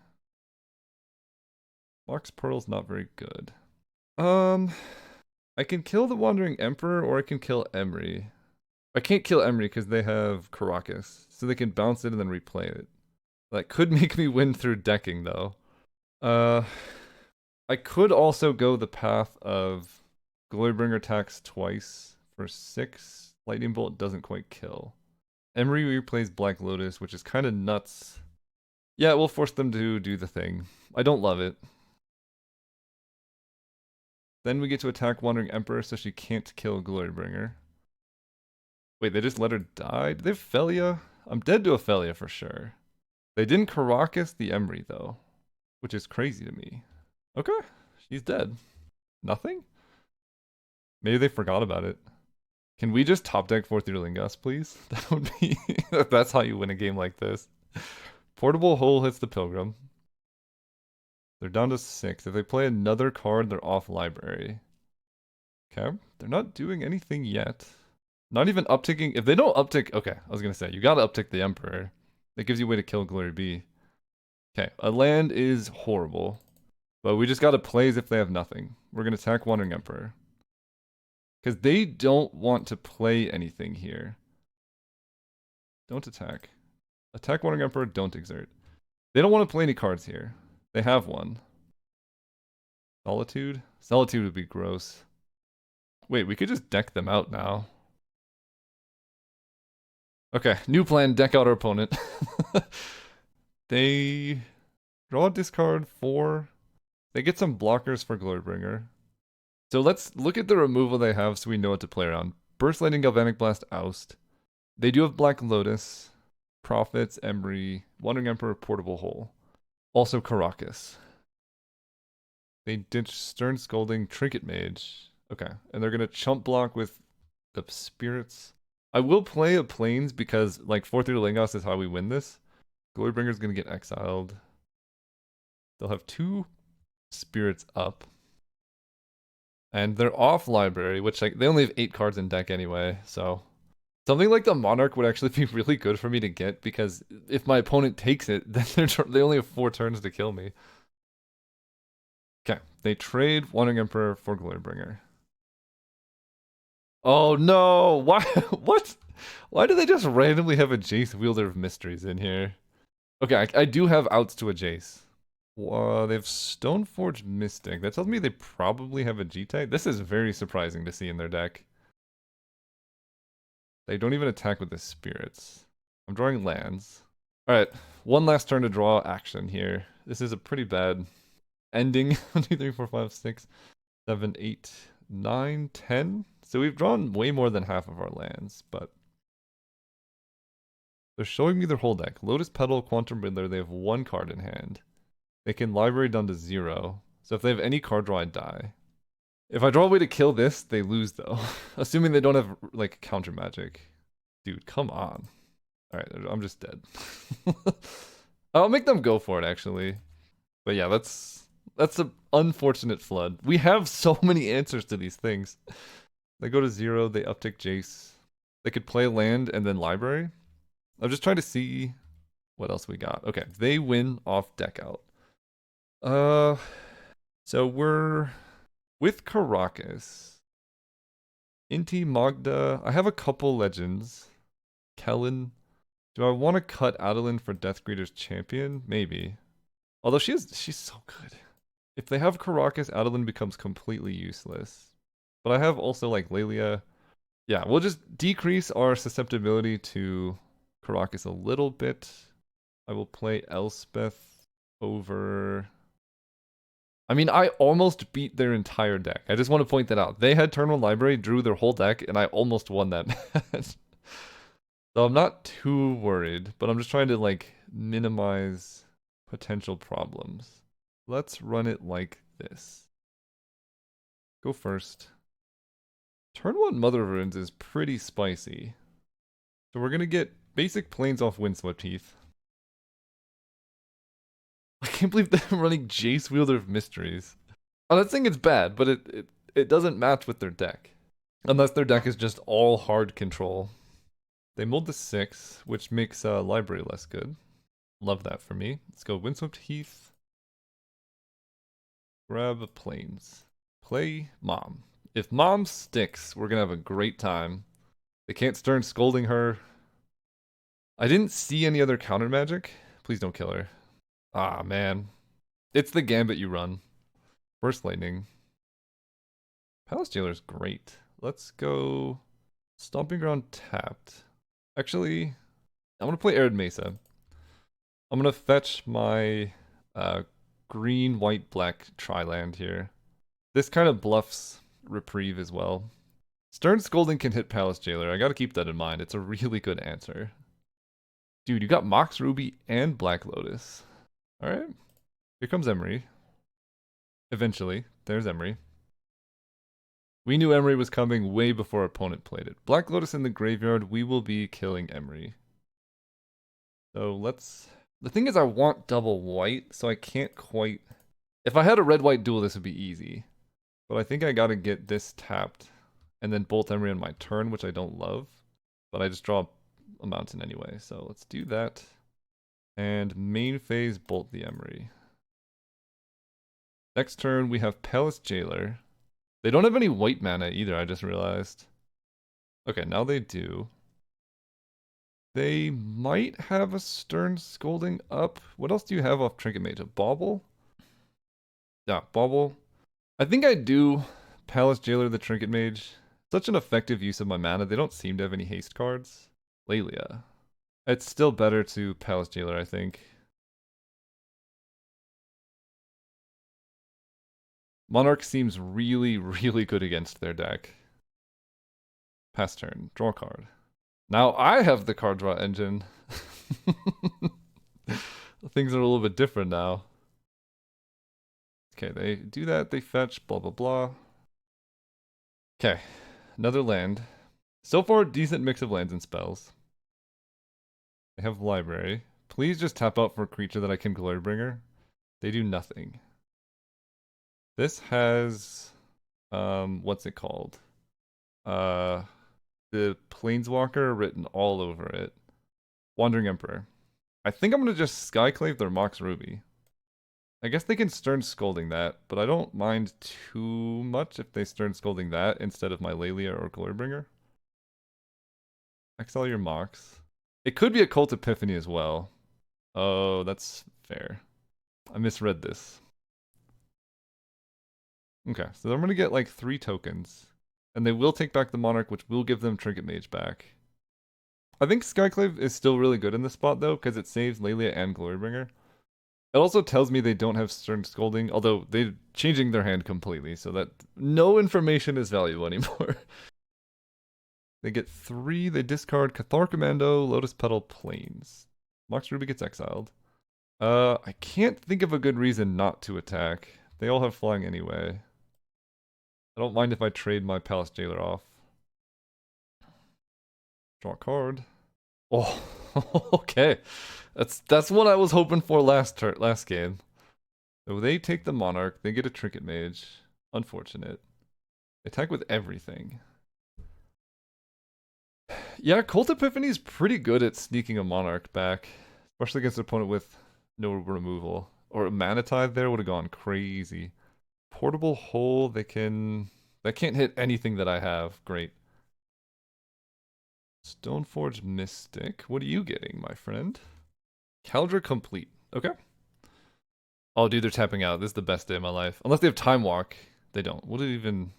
Mox Pearl's not very good. I can kill the Wandering Emperor or I can kill Emery. I can't kill Emery because they have Caracas, so they can bounce it and then replay it. That could make me win through decking though. I could also go the path of Glorybringer attacks twice for 6. Lightning Bolt doesn't quite kill. Emery replays Black Lotus, which is kind of nuts. Yeah, we'll force them to do the thing. I don't love it. Then we get to attack Wandering Emperor so she can't kill Glorybringer. Wait, they just let her die? Do they have Felia? I'm dead to Ophelia for sure. They didn't Caracas the Emery though, which is crazy to me. Okay, she's dead. Nothing? Maybe they forgot about it. Can we just top deck 4 Lingas, please? That would be... That's how you win a game like this. Portable Hole hits the Pilgrim. They're down to 6. If they play another card, they're off library. Okay. They're not doing anything yet. Not even upticking. If they don't uptick... Okay, I was going to say, you got to uptick the Emperor. That gives you a way to kill Glory B. Okay, a land is horrible. But we just got to play as if they have nothing. We're going to attack Wandering Emperor. Because they don't want to play anything here. Don't attack. Attack Wandering Emperor, don't exert. They don't want to play any cards here. They have one. Solitude? Solitude would be gross. Wait, we could just deck them out now. Okay, new plan, deck out our opponent. They draw a discard 4. They get some blockers for Glorybringer. So let's look at the removal they have so we know what to play around. Burst Lightning, Galvanic Blast, Oust. They do have Black Lotus, Prophets, Emery, Wandering Emperor, Portable Hole. Also Caracas. They ditch Stern Scolding, Trinket Mage. Okay, and they're gonna chump block with the Spirits. I will play a Plains because like 4 Lingas is how we win this. Glorybringer's gonna get exiled. They'll have 2 Spirits up. And they're off library, which like they only have 8 cards in deck anyway, so something like the Monarch would actually be really good for me to get because if my opponent takes it, then they only have 4 turns to kill me. Okay, they trade Wandering Emperor for Glorybringer. Oh no! Why? What? Why do they just randomly have a Jace Wielder of Mysteries in here? Okay, I do have outs to a Jace. They have Stoneforged Mystic. That tells me they probably have a G-Tag. This is very surprising to see in their deck. They don't even attack with the Spirits. I'm drawing lands. Alright, one last turn to draw action here. This is a pretty bad ending. 1, 2, 3, 4, 5, 6, 7, 8, 9, 10. So we've drawn way more than half of our lands, but they're showing me their whole deck. Lotus Petal, Quantum Riddler, they have 1 card in hand. They can library down to 0. So if they have any card draw, I die. If I draw a way to kill this, they lose though. Assuming they don't have like counter magic. Dude, come on. Alright, I'm just dead. I'll make them go for it actually. But yeah, that's an unfortunate flood. We have so many answers to these things. They go to 0, they uptick Jace. They could play land and then library. I'm just trying to see what else we got. Okay, they win off deck out. So we're with Caracas. Inti Magda. I have a couple legends. Kellen. Do I want to cut Adeline for Deathgreeter's champion? Maybe. Although she's so good. If they have Caracas, Adeline becomes completely useless. But I have also like Lelia. Yeah, we'll just decrease our susceptibility to Caracas a little bit. I will play Elspeth over... I mean, I almost beat their entire deck. I just want to point that out. They had turn 1 library, drew their whole deck, and I almost won that match. So I'm not too worried, but I'm just trying to like minimize potential problems. Let's run it like this. Go first. Turn 1 Mother of Runes is pretty spicy. So we're gonna get basic planes off Windswept Heath. I can't believe they're running Jace Wielder of Mysteries. I'm not saying it's bad, but it doesn't match with their deck. Unless their deck is just all hard control. They mold the 6, which makes library less good. Love that for me. Let's go Windswept Heath. Grab planes. Play Mom. If Mom sticks, we're gonna have a great time. They can't Stern Scolding her. I didn't see any other counter magic. Please don't kill her. Ah, man. It's the gambit you run. Burst Lightning. Palace Jailer's great. Let's go Stomping Ground tapped. Actually, I'm going to play Arid Mesa. I'm going to fetch my green, white, black tri-land here. This kind of bluffs Reprieve as well. Stern Scolding can hit Palace Jailer. I got to keep that in mind. It's a really good answer. Dude, you got Mox Ruby and Black Lotus. Alright. Here comes Emery. Eventually. There's Emery. We knew Emery was coming way before our opponent played it. Black Lotus in the graveyard, we will be killing Emery. So let's... The thing is I want double white, so I can't quite... If I had a red-white duel, this would be easy. But I think I gotta get this tapped, and then bolt Emery on my turn, which I don't love. But I just draw a mountain anyway, so let's do that. And main phase, bolt the Emery. Next turn, we have Palace Jailer. They don't have any white mana either, I just realized. Okay, now they do. They might have a Stern Scolding up. What else do you have off Trinket Mage? A Bauble? Yeah, Bauble. I think I do Palace Jailer the Trinket Mage. Such an effective use of my mana. They don't seem to have any haste cards. Lelia. It's still better to Palace Jailer, I think. Monarch seems really, really good against their deck. Pass turn. Draw a card. Now I have the card draw engine. Things are a little bit different now. Okay, they do that. They fetch, blah, blah, blah. Okay, another land. So far, decent mix of lands and spells. They have library. Please just tap out for a creature that I can Glorybringer. They do nothing. This has, what's it called? The Planeswalker written all over it. Wandering Emperor. I think I'm gonna just Skyclave their Mox Ruby. I guess they can Stern Scolding that, but I don't mind too much if they Stern Scolding that instead of my Lelia or Glorybringer. Exile your Mox. It could be a Cult Epiphany as well. Oh, that's fair. I misread this. Okay, so I'm gonna get like 3 tokens. And they will take back the Monarch, which will give them Trinket Mage back. I think Skyclave is still really good in this spot though, because it saves Lelia and Glorybringer. It also tells me they don't have Stern Scolding, although they're changing their hand completely, so that no information is valuable anymore. They get 3, they discard Cathar Commando, Lotus Petal, Plains. Mox Ruby gets exiled. I can't think of a good reason not to attack. They all have flying anyway. I don't mind if I trade my Palace Jailer off. Draw a card. Oh, Okay. That's what I was hoping for last game. So they take the Monarch, they get a Trinket Mage. Unfortunate. Attack with everything. Yeah, Cult Epiphany is pretty good at sneaking a Monarch back, especially against an opponent with no removal. Or a Mana Tithe there would have gone crazy. Portable Hole, that can't hit anything that I have. Great. Stoneforge Mystic. What are you getting, my friend? Caldra Complete. Okay. Oh, dude, they're tapping out. This is the best day of my life. Unless they have Time Walk. They don't. What did it even...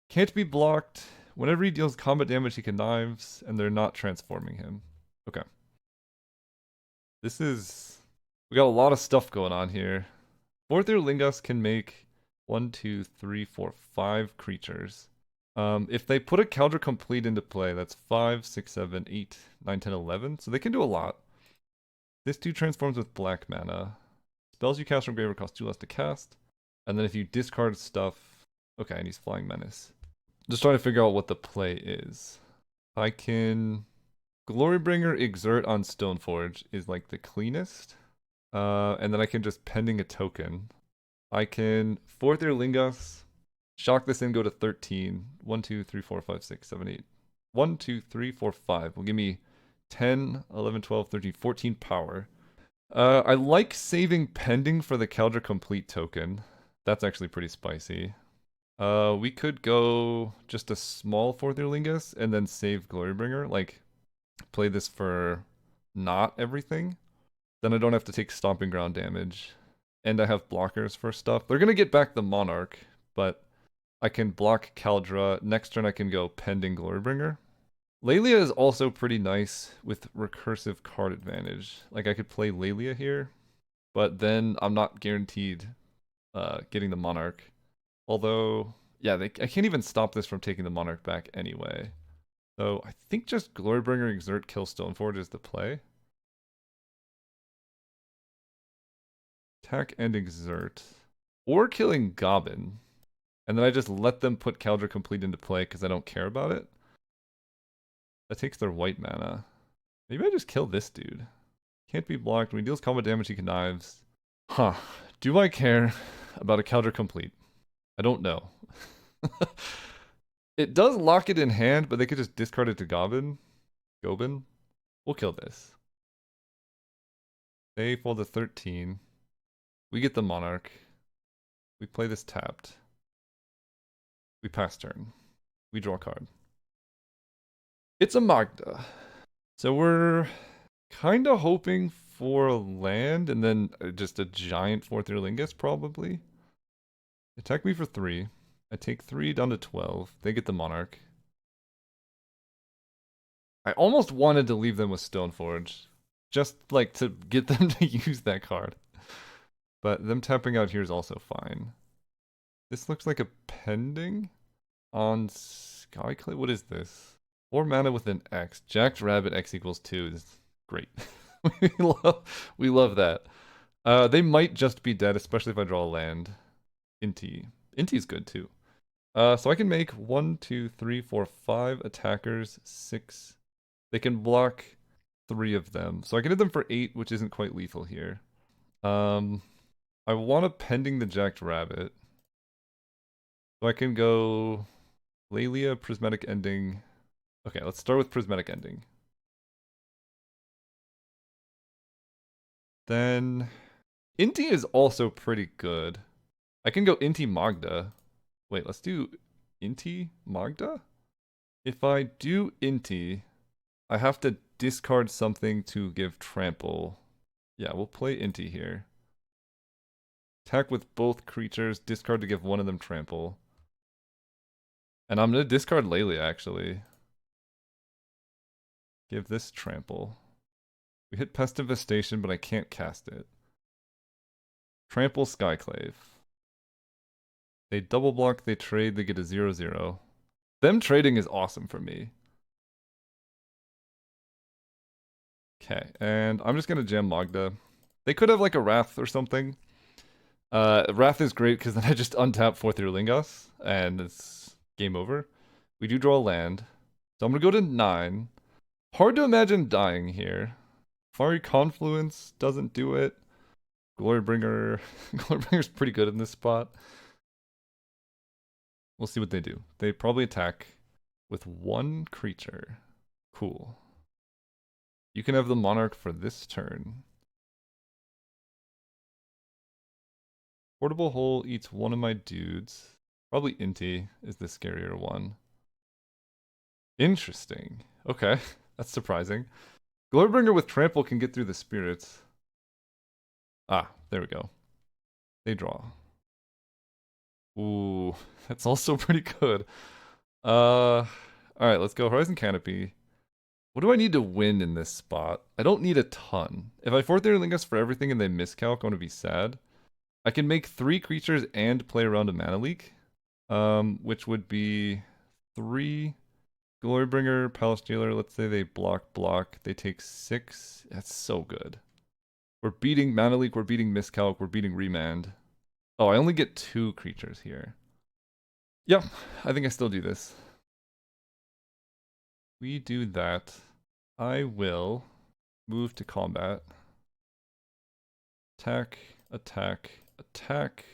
Can't be blocked. Whenever he deals combat damage, he connives, and they're not transforming him. Okay. This is... We got a lot of stuff going on here. Fourth Ear Lingus can make 1, 2, 3, 4, 5 creatures. If they put a Caldra Complete into play, that's 5, 6, 7, 8, 9, 10, 11. So they can do a lot. This dude transforms with black mana. Spells you cast from Graveyard cost 2 less to cast. And then if you discard stuff... Okay, and he's Flying Menace. Just trying to figure out what the play is. I can... Glorybringer Exert on Stoneforge is like the cleanest. And then I can just pending a token. I can Fourth Ear Lingus, shock this in, go to 13. 1, 2, 3, 4, 5, 6, 7, 8. 1, 2, 3, 4, 5 will give me 10, 11, 12, 13, 14 power. I like saving pending for the Caldra Complete token. That's actually pretty spicy. We could go just a small Fourth Ear Lingus and then save Glorybringer. Like, play this for not everything. Then I don't have to take Stomping Ground damage. And I have blockers for stuff. They're gonna get back the Monarch, but I can block Caldra. Next turn I can go pending Glorybringer. Lelia is also pretty nice with recursive card advantage. Like, I could play Lelia here, but then I'm not guaranteed getting the Monarch. Although, yeah, I can't even stop this from taking the Monarch back anyway. So I think just Glorybringer, Exert, kill Stoneforge is the play. Attack and Exert. Or killing Goblin. And then I just let them put Caldra Complete into play because I don't care about it. That takes their white mana. Maybe I just kill this dude. Can't be blocked. When he deals combat damage, he connives. Huh. Do I care about a Caldra Complete? I don't know. It does lock it in hand, but they could just discard it to Goblin. Gobin. We'll kill this. They fall to 13. We get the Monarch. We play this tapped. We pass turn. We draw a card. It's a Magda. So we're kind of hoping for a land and then just a giant Fourth Ear Lingus, probably. Attack me for 3. I take 3 down to 12. They get the Monarch. I almost wanted to leave them with Stoneforge. Just like to get them to use that card. But them tapping out here is also fine. This looks like a pending on Skyclave. What is this? 4 mana with an X. Jacked Rabbit X equals 2 is great. we love that. They might just be dead, especially if I draw a land. Inti. Inti's good too. So I can make 1, 2, 3, 4, 5 attackers, 6. They can block 3 of them. So I can hit them for 8, which isn't quite lethal here. I want to pending the Jacked Rabbit. So I can go Lelia, Prismatic Ending. Okay, let's start with Prismatic Ending. Then Inti is also pretty good. I can go Inti Magda. Wait, let's do Inti Magda? If I do Inti, I have to discard something to give Trample. Yeah, we'll play Inti here. Attack with both creatures, discard to give one of them Trample. And I'm going to discard Lelia, actually. Give this Trample. We hit Pest Infestation, but I can't cast it. Trample Skyclave. They double block, they trade, they get a 0/0. Them trading is awesome for me. Okay, and I'm just going to jam Magda. They could have like a Wrath or something. Wrath is great because then I just untap Fourth Ear Lingus, and it's game over. We do draw a land. So I'm going to go to 9. Hard to imagine dying here. Fiery Confluence doesn't do it. Glorybringer. Glorybringer's pretty good in this spot. We'll see what they do. They probably attack with one creature. Cool. You can have the Monarch for this turn. Portable Hole eats one of my dudes. Probably Inti is the scarier one. Interesting. Okay, that's surprising. Glorybringer with Trample can get through the spirits. Ah, there we go. They draw. Ooh, that's also pretty good. Alright, let's go Horizon Canopy. What do I need to win in this spot? I don't need a ton. If I 4th Lingus for everything and they miscalc, I'm gonna be sad. I can make 3 creatures and play around a mana leak. Which would be 3 Glorybringer, Palace Jailer. Let's say they block. They take 6. That's so good. We're beating Mana Leak, we're beating Miscalc, we're beating Remand. Oh, I only get 2 creatures here. Yeah, I think I still do this. We do that. I will move to combat. Attack, attack, attack.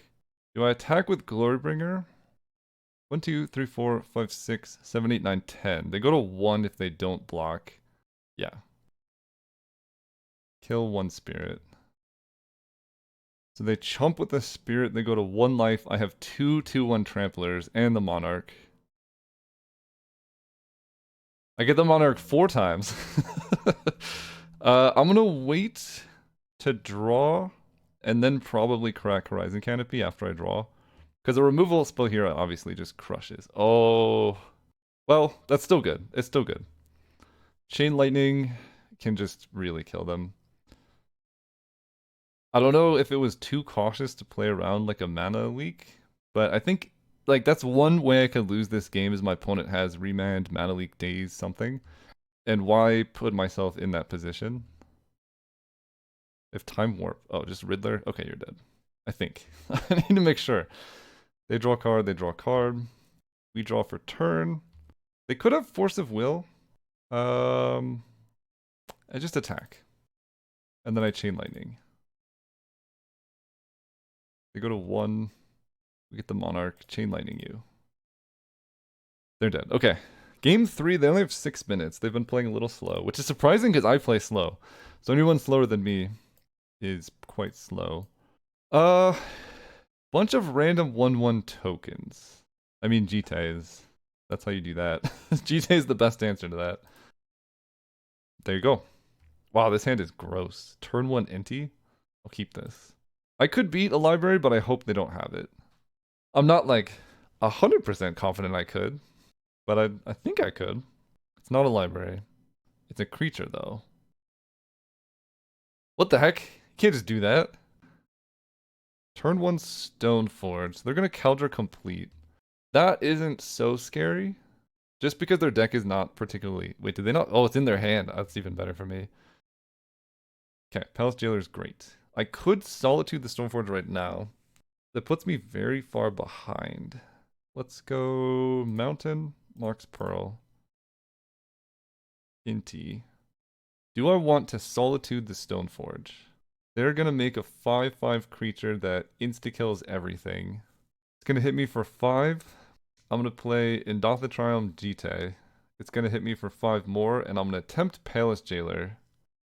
Do I attack with Glorybringer? 1, 2, 3, 4, 5, 6, 7, 8, 9, 10. They go to 1 if they don't block. Yeah. Kill 1 spirit. So they chump with the spirit, they go to 1 life. I have 2 2/1 tramplers and the Monarch. I get the Monarch 4 times. I'm gonna wait to draw and then probably crack Horizon Canopy after I draw. Because a removal spell here obviously just crushes. Oh, well, that's still good. It's still good. Chain Lightning can just really kill them. I don't know if it was too cautious to play around like a mana leak, but I think like that's one way I could lose this game is my opponent has Remand, mana leak, daze, something. And why put myself in that position? If Time Warp, oh, just Riddler? Okay, you're dead. I think. I need to make sure. They draw a card, they draw a card. We draw for turn. They could have Force of Will. I just attack. And then I Chain Lightning. They go to 1. We get the Monarch. Chain Lightning you. They're dead. Okay. Game 3, they only have 6 minutes. They've been playing a little slow, which is surprising because I play slow. So anyone slower than me is quite slow. Bunch of random 1/1 tokens. I mean, GTAs. That's how you do that. GTA is the best answer to that. There you go. Wow, this hand is gross. Turn 1 Inti? I'll keep this. I could beat a library, but I hope they don't have it. I'm not like 100% confident I could, but I think I could. It's not a library. It's a creature, though. What the heck? You can't just do that. Turn 1 Stoneforge. They're gonna Caldra complete. That isn't so scary. Just because their deck is not particularly... Wait, did they not? Oh, it's in their hand. That's even better for me. Okay, Palace Jailer is great. I could Solitude the Stoneforge right now. That puts me very far behind. Let's go Mountain, Mox Pearl, Inti. Do I want to Solitude the Stoneforge? They're gonna make a 5/5 creature that insta-kills everything. It's gonna hit me for 5. I'm gonna play Indothatrium Jite. It's gonna hit me for 5 more, and I'm gonna attempt Palace Jailer.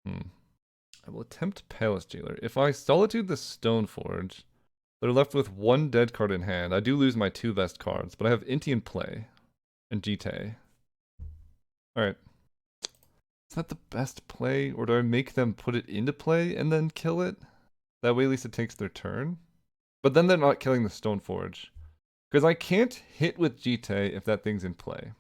I will attempt Palace Jailer. If I Solitude the Stoneforge, they're left with 1 dead card in hand. I do lose my 2 best cards, but I have Inti in play. And Jite. Alright. Is that the best play? Or do I make them put it into play and then kill it? That way at least it takes their turn. But then they're not killing the Stoneforge. Because I can't hit with Jite if that thing's in play.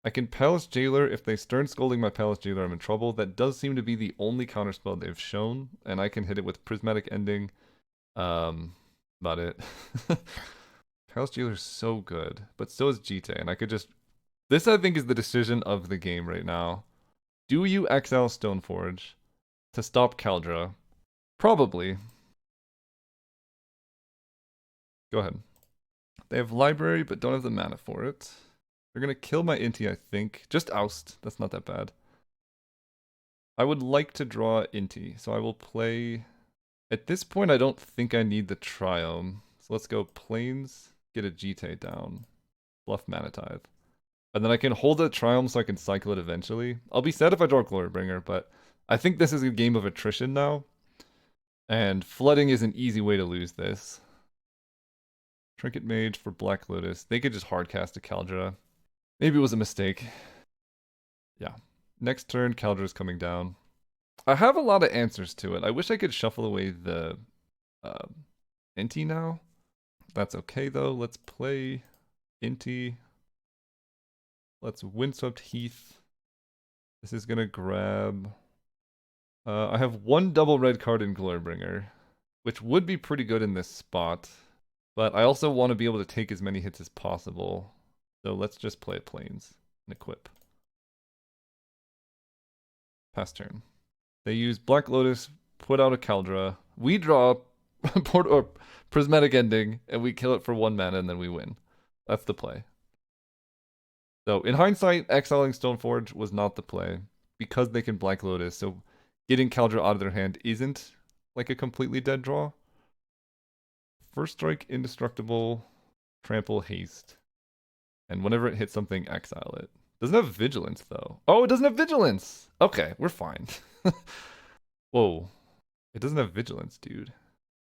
I can Palace Jailer. If they Stern Scolding my Palace Jailer, I'm in trouble. That does seem to be the only counterspell they've shown. And I can hit it with Prismatic Ending. About it. Palace Jailer is so good. But so is Jite. And I could just... This, I think, is the decision of the game right now. Do you exile Stoneforge to stop Caldra? Probably. Go ahead. They have Library, but don't have the mana for it. They're gonna kill my Inti, I think. Just oust. That's not that bad. I would like to draw Inti, so I will play... At this point, I don't think I need the Triome. So let's go Plains, get a Jite down, bluff Manatithe. And then I can hold a Triumph so I can cycle it eventually. I'll be sad if I draw Glorybringer, but I think this is a game of attrition now. And flooding is an easy way to lose this. Trinket Mage for Black Lotus. They could just hardcast a Caldra. Maybe it was a mistake. Yeah. Next turn, Caldra's coming down. I have a lot of answers to it. I wish I could shuffle away the Inti now. That's okay though. Let's play Inti. Let's Windswept Heath. This is gonna grab... I have one double red card in Glorybringer, which would be pretty good in this spot. But I also want to be able to take as many hits as possible. So let's just play Plains and equip. Pass turn. They use Black Lotus, put out a Caldra. We draw Port or Prismatic Ending, and we kill it for 1 mana, and then we win. That's the play. So in hindsight, exiling Stoneforge was not the play because they can Black Lotus. So getting Caldra out of their hand isn't like a completely dead draw. First strike, indestructible, trample, haste. And whenever it hits something, exile it. Doesn't have vigilance though. Oh, it doesn't have vigilance! Okay, we're fine. Whoa. It doesn't have vigilance, dude.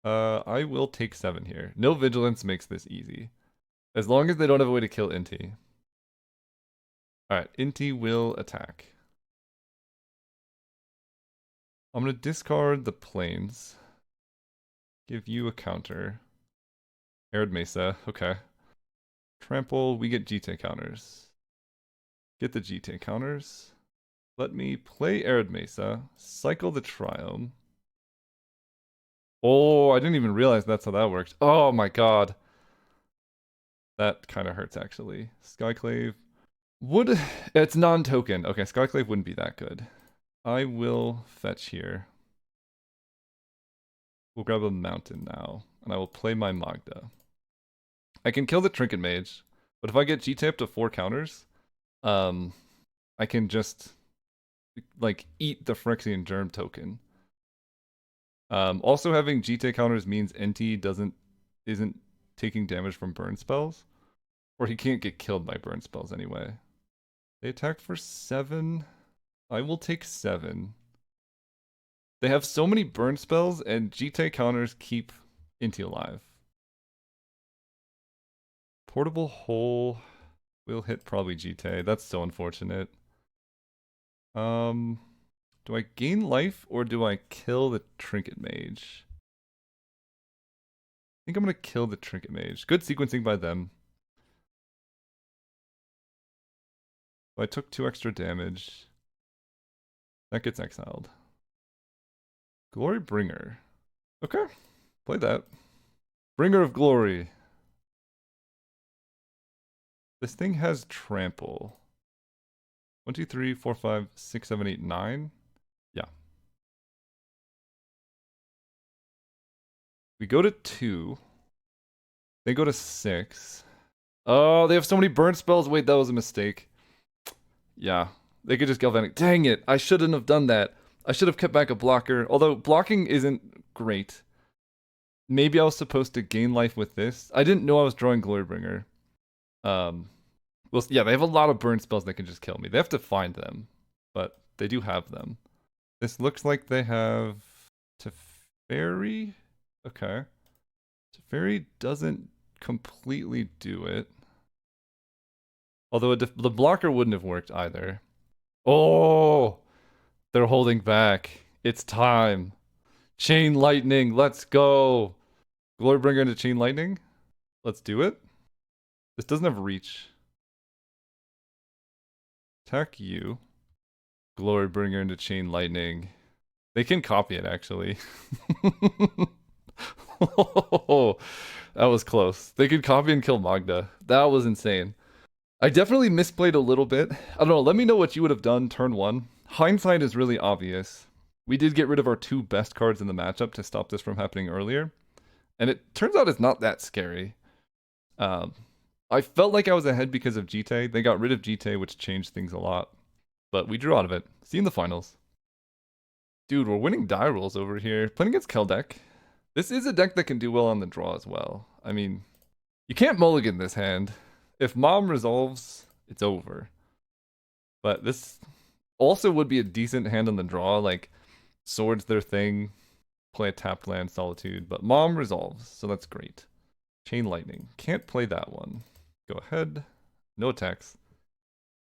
I will take 7 here. No vigilance makes this easy. As long as they don't have a way to kill Inti. Alright, Inti will attack. I'm gonna discard the Plains. Give you a counter. Arid Mesa, okay. Trample, we get Jite counters. Get the Jite counters. Let me play Arid Mesa, cycle the Triome. Oh, I didn't even realize that's how that worked. Oh my god. That kind of hurts actually. Skyclave. Would... It's non-token. Okay, Skyclave wouldn't be that good. I will fetch here. We'll grab a mountain now, and I will play my Magda. I can kill the Trinket Mage, but if I get G-Tip to 4 counters, I can just, like, eat the Phyrexian Germ token. Also having G-Tip counters means NT isn't taking damage from burn spells, or he can't get killed by burn spells anyway. They attacked for 7. I will take 7. They have so many burn spells, and Jite counters keep Inti alive. Portable Hole will hit probably Jite. That's so unfortunate. Do I gain life, or do I kill the Trinket Mage? I think I'm gonna kill the Trinket Mage. Good sequencing by them. I took 2 extra damage. That gets exiled. Glorybringer. Okay, play that. Bringer of Glory. This thing has trample. 1, 2, 3, 4, 5, 6, 7, 8, 9. Yeah. We go to 2. They go to 6. Oh, they have so many burn spells. Wait, that was a mistake. Yeah. They could just Galvanic. Dang it. I shouldn't have done that. I should have kept back a blocker. Although blocking isn't great. Maybe I was supposed to gain life with this. I didn't know I was drawing Glorybringer. Well, yeah, they have a lot of burn spells that can just kill me. They have to find them, but they do have them. This looks like they have Teferi. Okay. Teferi doesn't completely do it. Although the blocker wouldn't have worked either. Oh! They're holding back. It's time. Chain Lightning, let's go! Glorybringer into Chain Lightning? Let's do it. This doesn't have reach. Attack you. Glorybringer into Chain Lightning. They can copy it, actually. Oh, that was close. They could copy and kill Magda. That was insane. I definitely misplayed a little bit. I don't know, let me know what you would have done turn 1. Hindsight is really obvious. We did get rid of our 2 best cards in the matchup to stop this from happening earlier. And it turns out it's not that scary. I felt like I was ahead because of Jite. They got rid of Jite, which changed things a lot. But we drew out of it. See you in the finals. Dude, we're winning die rolls over here. Playing against Keldek. This is a deck that can do well on the draw as well. I mean, you can't mulligan this hand. If Mom resolves, it's over. But this also would be a decent hand on the draw. Like, Sword's their thing. Play a tapped land, Solitude. But Mom resolves, so that's great. Chain Lightning. Can't play that one. Go ahead. No attacks.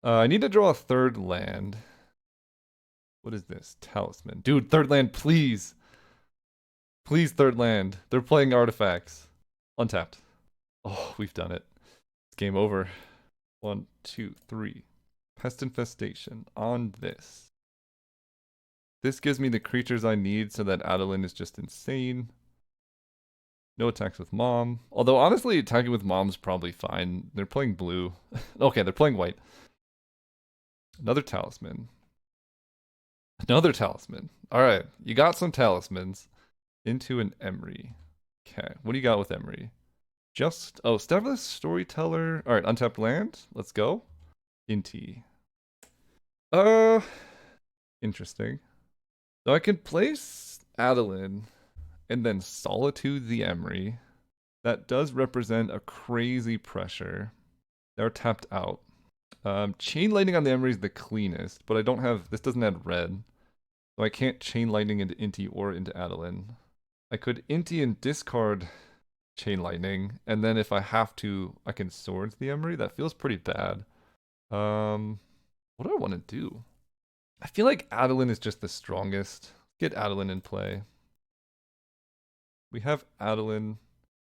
I need to draw a third land. What is this? Talisman. Dude, third land, please. Please, third land. They're playing artifacts. Untapped. Oh, we've done it. It's game over. 1, 2, 3. Pest Infestation on this. This gives me the creatures I need so that Adeline is just insane. No attacks with Mom. Although, honestly, attacking with Mom's probably fine. They're playing blue. Okay, they're playing white. Another Talisman. Another Talisman. Alright, you got some Talismans. Into an Emery. Okay, what do you got with Emery? Established Storyteller. Alright, untapped land. Let's go. Inti. Interesting. So I can place Adeline and then Solitude the Emery. That does represent a crazy pressure. They're tapped out. Chain Lightning on the Emery is the cleanest, but I don't have, this doesn't add red. So I can't Chain Lightning into Inti or into Adeline. I could Inti and discard Chain Lightning, and then if I have to, I can Swords the Emery. That feels pretty bad. What do I want to do? I feel like Adeline is just the strongest. Get Adeline in play. We have Adeline.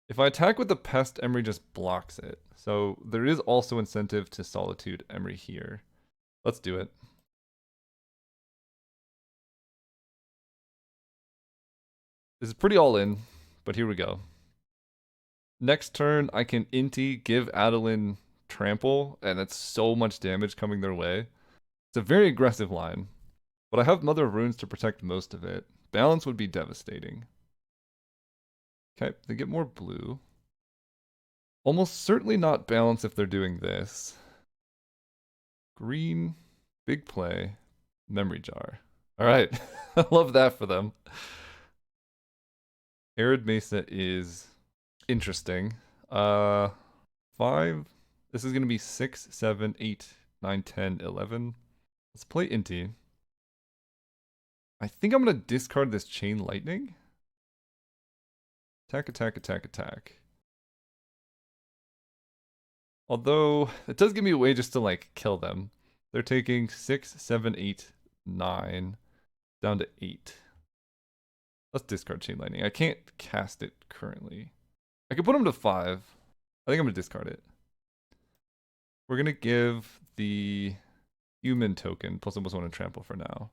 If I attack with the Pest, Emery just blocks it. So there is also incentive to Solitude Emery here. Let's do it. This is pretty all in, but here we go. Next turn, I can Inti, give Adeline Trample, and it's so much damage coming their way. It's a very aggressive line, but I have Mother of Runes to protect most of it. Balance would be devastating. Okay, they get more blue. Almost certainly not balance if they're doing this. Green, big play, Memory Jar. Alright, I love that for them. Arid Mesa is interesting. 5. This is going to be 6, 7, 8, 9, 10, 11. Let's play Inti. I think I'm going to discard this Chain Lightning. Attack, attack, attack, attack. Although, it does give me a way just to, like, kill them. They're taking 6, 7, 8, 9, down to 8. Let's discard Chain Lightning. I can't cast it currently. I could put them to 5. I think I'm going to discard it. We're going to give the human token plus +1 and trample for now.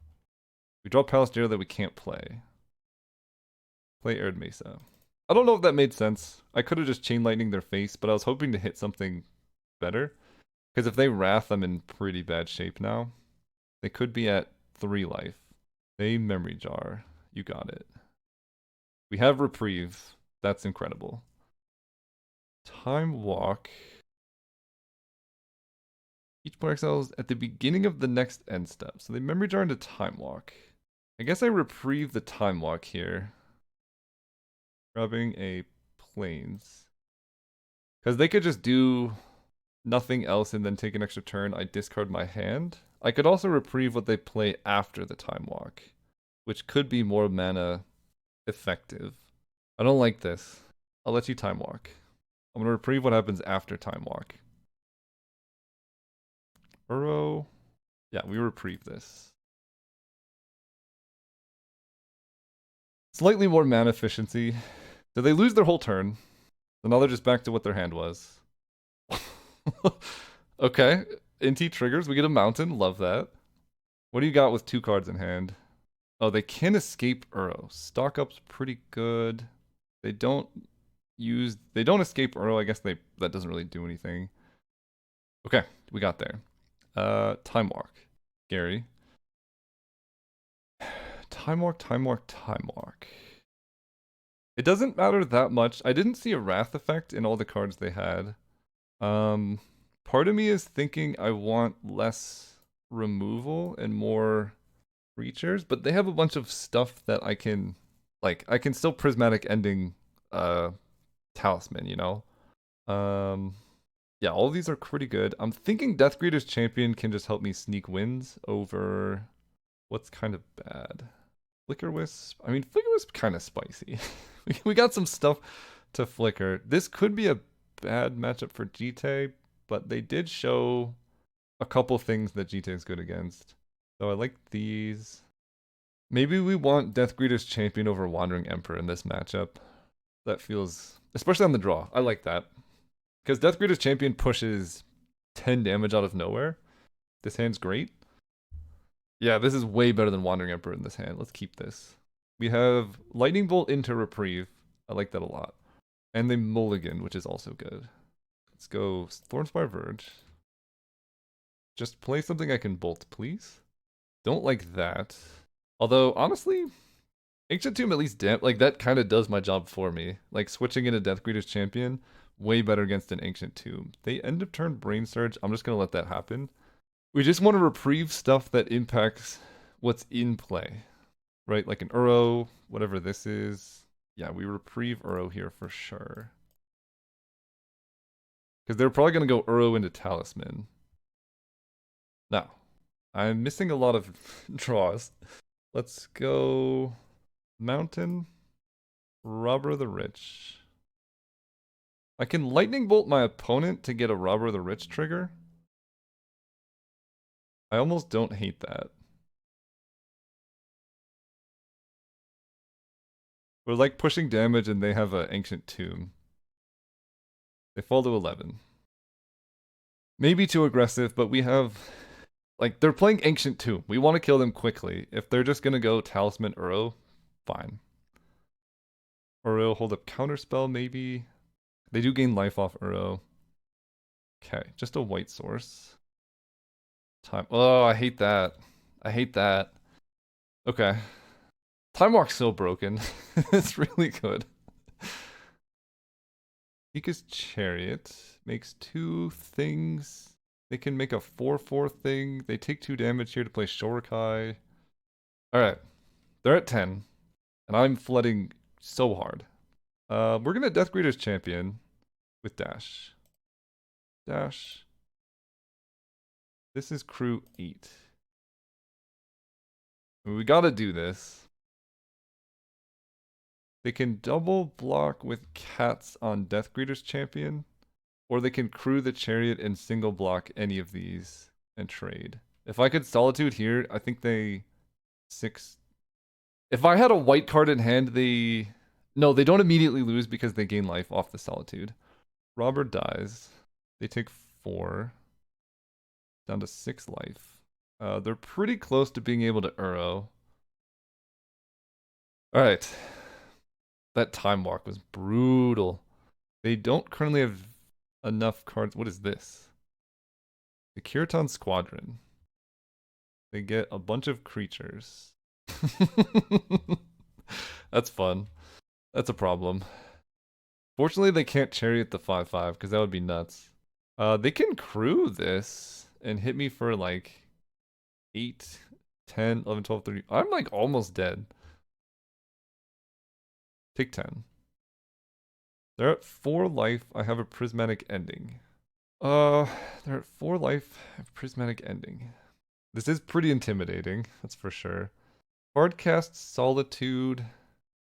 We draw Palace Jailer that we can't play. Play Arid Mesa. I don't know if that made sense. I could have just Chain Lightning their face, but I was hoping to hit something better. Because if they Wrath, I'm in pretty bad shape now. They could be at 3 life. They Memory Jar. You got it. We have Reprieve. That's incredible. Time Walk. Each player exiles at the beginning of the next end step. So they Memory Jar into Time Walk. I guess I Reprieve the Time Walk here. Grabbing a Plains. Because they could just do nothing else and then take an extra turn. I discard my hand. I could also Reprieve what they play after the Time Walk, which could be more mana effective. I don't like this. I'll let you Time Walk. I'm going to Reprieve what happens after Time Walk. Burrow. Yeah, we Reprieve this. Slightly more mana efficiency. Do they lose their whole turn? So now they're just back to what their hand was. Okay. Inti triggers. We get a mountain. Love that. What do you got with 2 cards in hand? Oh, they can escape Uro. Stock up's pretty good. They don't escape Uro. I guess that doesn't really do anything. Okay, we got there. Time Walk. Gary. Time Walk, Time Walk, Time Walk. It doesn't matter that much. I didn't see a Wrath effect in all the cards they had. Part of me is thinking I want less removal and more creatures, but they have a bunch of stuff that I can, like, I can still prismatic ending talisman, you know? Um, yeah, all these are pretty good. I'm thinking Death Greeter's Champion can just help me sneak wins over what's kind of bad. Flicker Wisp. I mean, Flicker Wisp kind of spicy. we got some stuff to flicker. This could be a bad matchup for GT, but they did show a couple things that GT is good against. So I like these. Maybe we want Death Greeter's Champion over Wandering Emperor in this matchup. That feels, especially on the draw. I like that. Because Death Greeter's Champion pushes 10 damage out of nowhere. This hand's great. Yeah, this is way better than Wandering Emperor in this hand. Let's keep this. We have Lightning Bolt into Reprieve. I like that a lot. And the Mulligan, which is also good. Let's go Thornspire Verge. Just play something I can bolt, please. Don't like that. Although, honestly, Ancient Tomb at least like that kind of does my job for me. Like switching into Death Greeter's Champion, way better against an Ancient Tomb. They end of turn Brain Surge. I'm just gonna let that happen. We just want to reprieve stuff that impacts what's in play, right? Like an Uro, whatever this is. Yeah, we reprieve Uro here for sure. Because they're probably going to go Uro into Talisman. Now, I'm missing a lot of draws. Let's go Mountain, Robber of the Rich. I can Lightning Bolt my opponent to get a Robber of the Rich trigger. I almost don't hate that. We're like pushing damage and they have an Ancient Tomb. They fall to 11. Maybe too aggressive, but we have... Like, they're playing Ancient Tomb. We want to kill them quickly. If they're just gonna go Talisman Uro, fine. Uro hold up Counterspell, maybe. They do gain life off Uro. Okay, just a white source. Time. Oh, I hate that. I hate that. Okay. Time Walk's so broken. It's really good. Mika's Chariot makes two things. They can make a 4/4 thing. They take 2 damage here to play Shorakai. Alright. They're at 10. And I'm flooding so hard. We're gonna Death Greeter's Champion with Dash. Dash. This is crew 8. We gotta do this. They can double block with cats on Death Greeter's Champion, or they can crew the Chariot and single block any of these and trade. If I could Solitude here, I think they 6. If I had a white card in hand, they... No, they don't immediately lose because they gain life off the Solitude. Robert dies. They take 4. Down to 6 life. They're pretty close to being able to Uro. Alright. That Time Walk was brutal. They don't currently have enough cards. What is this? The Kirtan Squadron. They get a bunch of creatures. That's fun. That's a problem. Fortunately, they can't Chariot the 5/5 because that would be nuts. They can crew this and hit me for like 8, 10, 11, 12, 13. I'm like almost dead. Take 10. They're at 4 life. I have a prismatic ending. They're at 4 life. I have prismatic ending. This is pretty intimidating, that's for sure. Hardcast Solitude.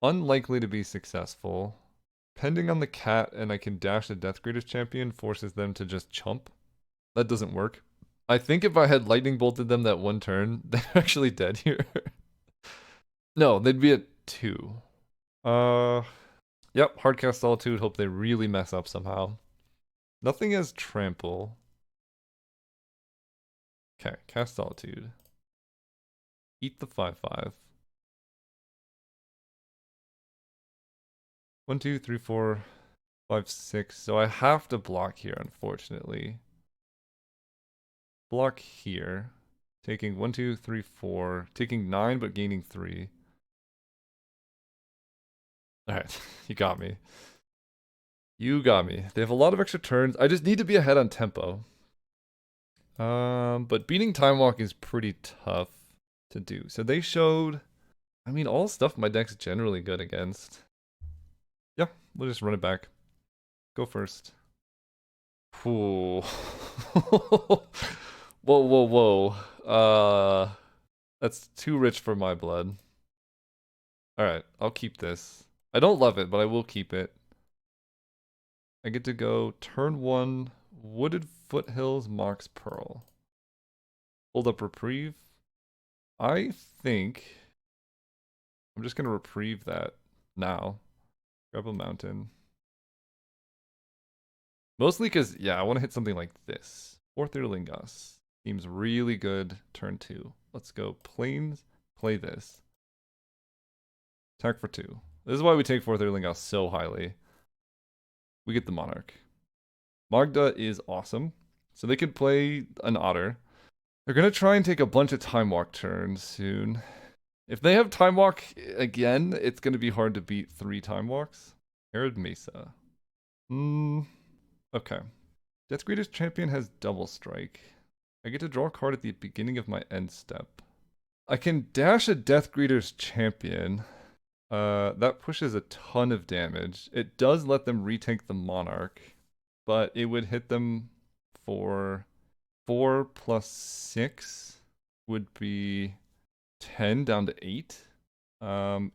Unlikely to be successful. Depending on the cat and I can dash the Death Greeter's Champion forces them to just chump. That doesn't work. I think if I had Lightning Bolted them that one turn, they're actually dead here. No, they'd be at 2. Yep, Hardcast Solitude, hope they really mess up somehow. Nothing has Trample. Okay, cast Solitude. Eat the 5/5. 1, 2, 3, 4, 5, 6. So I have to block here, unfortunately. Block here. Taking 1, 2, 3, 4. Taking 9, but gaining 3. Alright, you got me. You got me. They have a lot of extra turns. I just need to be ahead on tempo. But beating Time Walk is pretty tough. to do. So they showed, I mean, all stuff my deck's generally good against. Yeah, we'll just run it back. Go first. Ooh. Whoa, whoa, whoa. That's too rich for my blood. Alright, I'll keep this. I don't love it, but I will keep it. I get to go turn 1, Wooded Foothills, Mox Pearl. Hold up Reprieve. I think I'm just gonna Reprieve that now. Grab a Mountain. Mostly because, yeah, I want to hit something like this. Fourth Lingos. Seems really good. Turn 2. Let's go Plains. Play this. Attack for 2. This is why we take Fourth Lingos so highly. We get the Monarch. Magda is awesome. So they could play an Otter. They're going to try and take a bunch of Time Walk turns soon. If they have Time Walk again, it's going to be hard to beat 3 Time Walks. Arid Mesa. Okay. Death Greeter's Champion has Double Strike. I get to draw a card at the beginning of my end step. I can dash a Death Greeter's Champion. That pushes a ton of damage. It does let them retake the Monarch, but it would hit them for 4 plus 6 would be 10 down to 8.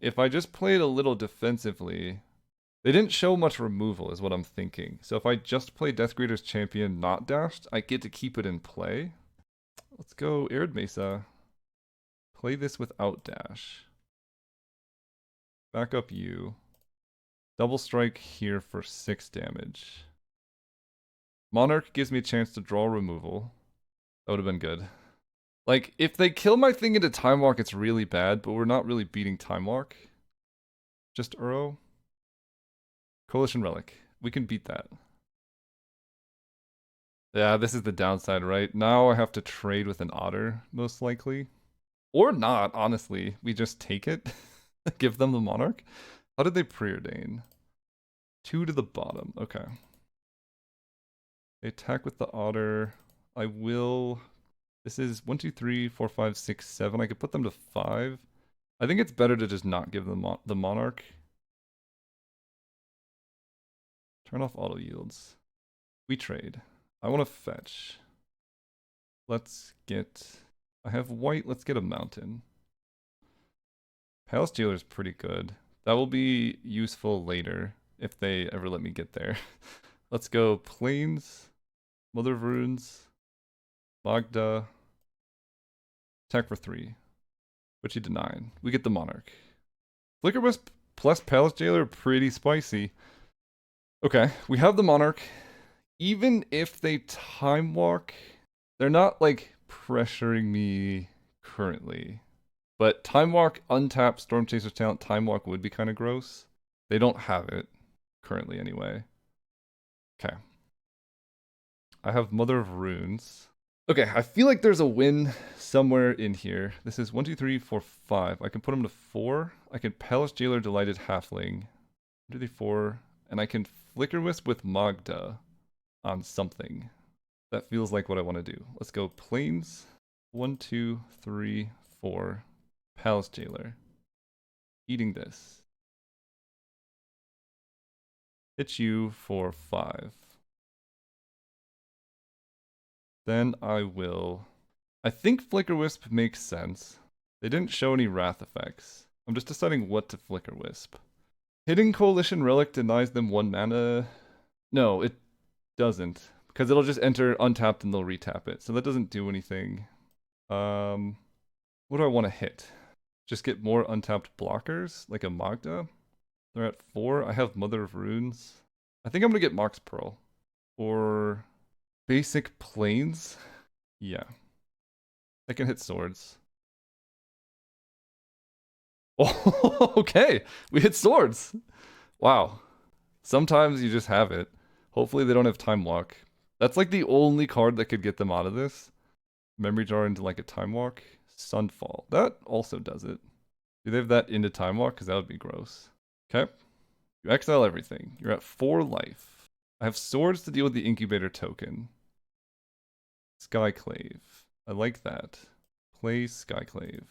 If I just played a little defensively, they didn't show much removal is what I'm thinking. So if I just play Death Greeter's Champion not dashed, I get to keep it in play. Let's go Arid Mesa. Play this without dash. Back up you. Double strike here for 6 damage. Monarch gives me a chance to draw removal. That would have been good. Like, if they kill my thing into Time Walk, it's really bad, but we're not really beating Time Walk. Just Uro. Coalition Relic. We can beat that. Yeah, this is the downside, right? Now I have to trade with an Otter, most likely. Or not, honestly. We just take it. Give them the Monarch. How did they preordain? 2 to the bottom. Okay. They attack with the Otter. I will... This is 1, 2, 3, 4, 5, 6, 7. I could put them to 5. I think it's better to just not give them the Monarch. Turn off auto yields. We trade. I want to fetch. Let's get... I have white. Let's get a mountain. Palace Jailer is pretty good. That will be useful later if they ever let me get there. Let's go Plains, Mother of Runes, Magda, attack for 3, which he denied. We get the Monarch. Flicker Wisp plus Palace Jailer, pretty spicy. Okay, we have the Monarch. Even if they Time Walk, they're not like pressuring me currently. But Time Walk, untap Storm Chaser's talent, Time Walk would be kind of gross. They don't have it currently anyway. Okay. I have Mother of Runes. Okay, I feel like there's a win somewhere in here. This is 1, 2, 3, 4, 5. I can put them to 4. I can Palace Jailer Delighted Halfling. 1, 2, 3, 4. And I can Flicker Wisp with Magda on something. That feels like what I want to do. Let's go Plains. 1, 2, 3, 4. Palace Jailer. Eating this. Hit you for 5. Then I will... I think Flicker Wisp makes sense. They didn't show any Wrath effects. I'm just deciding what to Flicker Wisp. Hitting Coalition Relic denies them 1 mana. No, it doesn't. Because it'll just enter untapped and they'll retap it. So that doesn't do anything. What do I want to hit? Just get more untapped blockers, like a Magda. They're at 4. I have Mother of Runes. I think I'm going to get Mox Pearl. Or basic Plains. Yeah. I can hit swords. Oh, okay. We hit swords. Wow. Sometimes you just have it. Hopefully they don't have Time Walk. That's like the only card that could get them out of this. Memory Jar into like a Time Walk. Sunfall. That also does it. Do they have that into Time Walk? Because that would be gross. Okay. You exile everything. You're at 4 life. I have swords to deal with the Incubator token. Skyclave. I like that. Play Skyclave.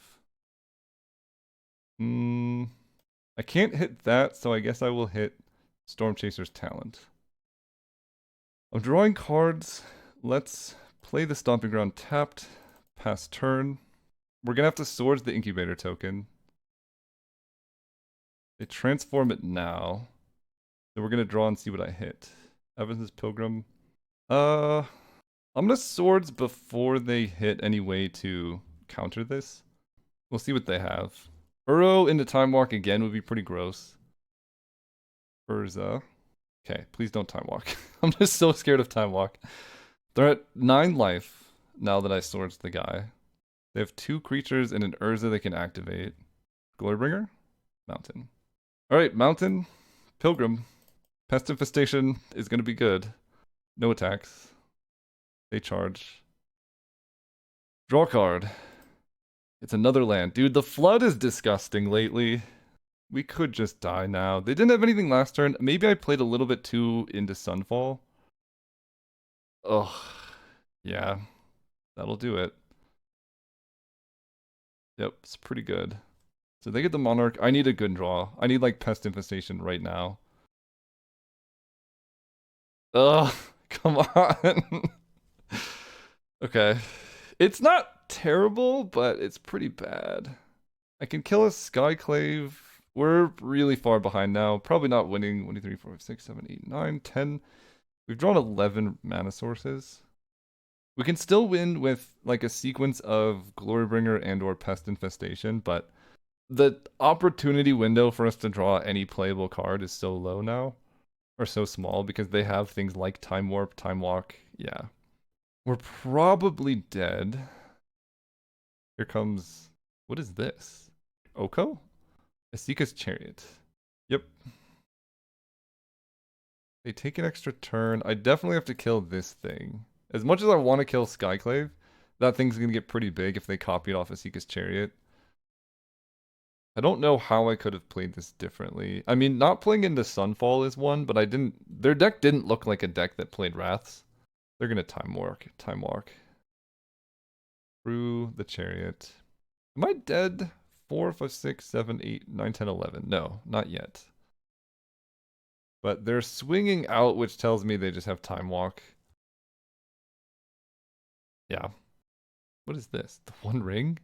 I can't hit that, so I guess I will hit Storm Chaser's Talent. I'm drawing cards. Let's play the Stomping Ground tapped. Pass turn. We're gonna have to Swords the Incubator token. They transform it now. So we're gonna draw and see what I hit. Evans's Pilgrim. I'm gonna Swords before they hit any way to counter this. We'll see what they have. Uro into Time Walk again would be pretty gross. Urza. Okay, please don't Time Walk. I'm just so scared of Time Walk. They're at 9 life now that I Swords the guy. They have 2 creatures and an Urza they can activate. Glorybringer? Mountain. Alright, Mountain. Pilgrim. Pest Infestation is going to be good. No attacks. They charge. Draw card. It's another land. Dude, the Flood is disgusting lately. We could just die now. They didn't have anything last turn. Maybe I played a little bit too into Sunfall. Ugh. Yeah. That'll do it. Yep, it's pretty good. So they get the Monarch. I need a good draw. I need like Pest Infestation right now. Ugh, come on. Okay. It's not terrible, but it's pretty bad. I can kill a Skyclave. We're really far behind now. Probably not winning. 1, 2, 3, 4, 5, 6, 7, 8, 9, 10. We've drawn 11 mana sources. We can still win with like a sequence of Glorybringer and or Pest Infestation, but the opportunity window for us to draw any playable card is so low now. Or so small because they have things like Time Warp, Time Walk. Yeah. We're probably dead. Here comes... What is this? Oko? Asika's Chariot. Yep. They take an extra turn. I definitely have to kill this thing. As much as I want to kill Skyclave, that thing's going to get pretty big if they copy it off Asika's Chariot. I don't know how I could have played this differently. I mean, not playing into Sunfall is one, but I didn't... Their deck didn't look like a deck that played Wraths. They're going to Time Walk. Through the Chariot. Am I dead? 4, 5, 6, 7, 8, 9, 10, 11. No, not yet. But they're swinging out, which tells me they just have Time Walk. Yeah. What is this? The One Ring?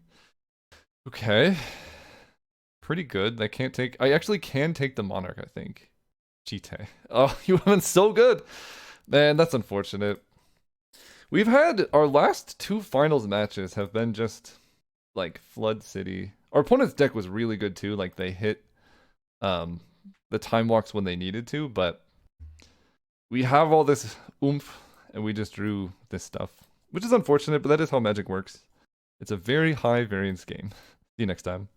Okay. Pretty good. I can't take... I actually can take the Monarch, I think. Cheetah. Oh, you have been so good. Man, that's unfortunate. We've had... Our last 2 finals matches have been just... Like, Flood City. Our opponent's deck was really good, too. Like, they hit... the Time Walks when they needed to, but... We have all this oomph, and we just drew this stuff. Which is unfortunate, but that is how Magic works. It's a very high variance game. See you next time.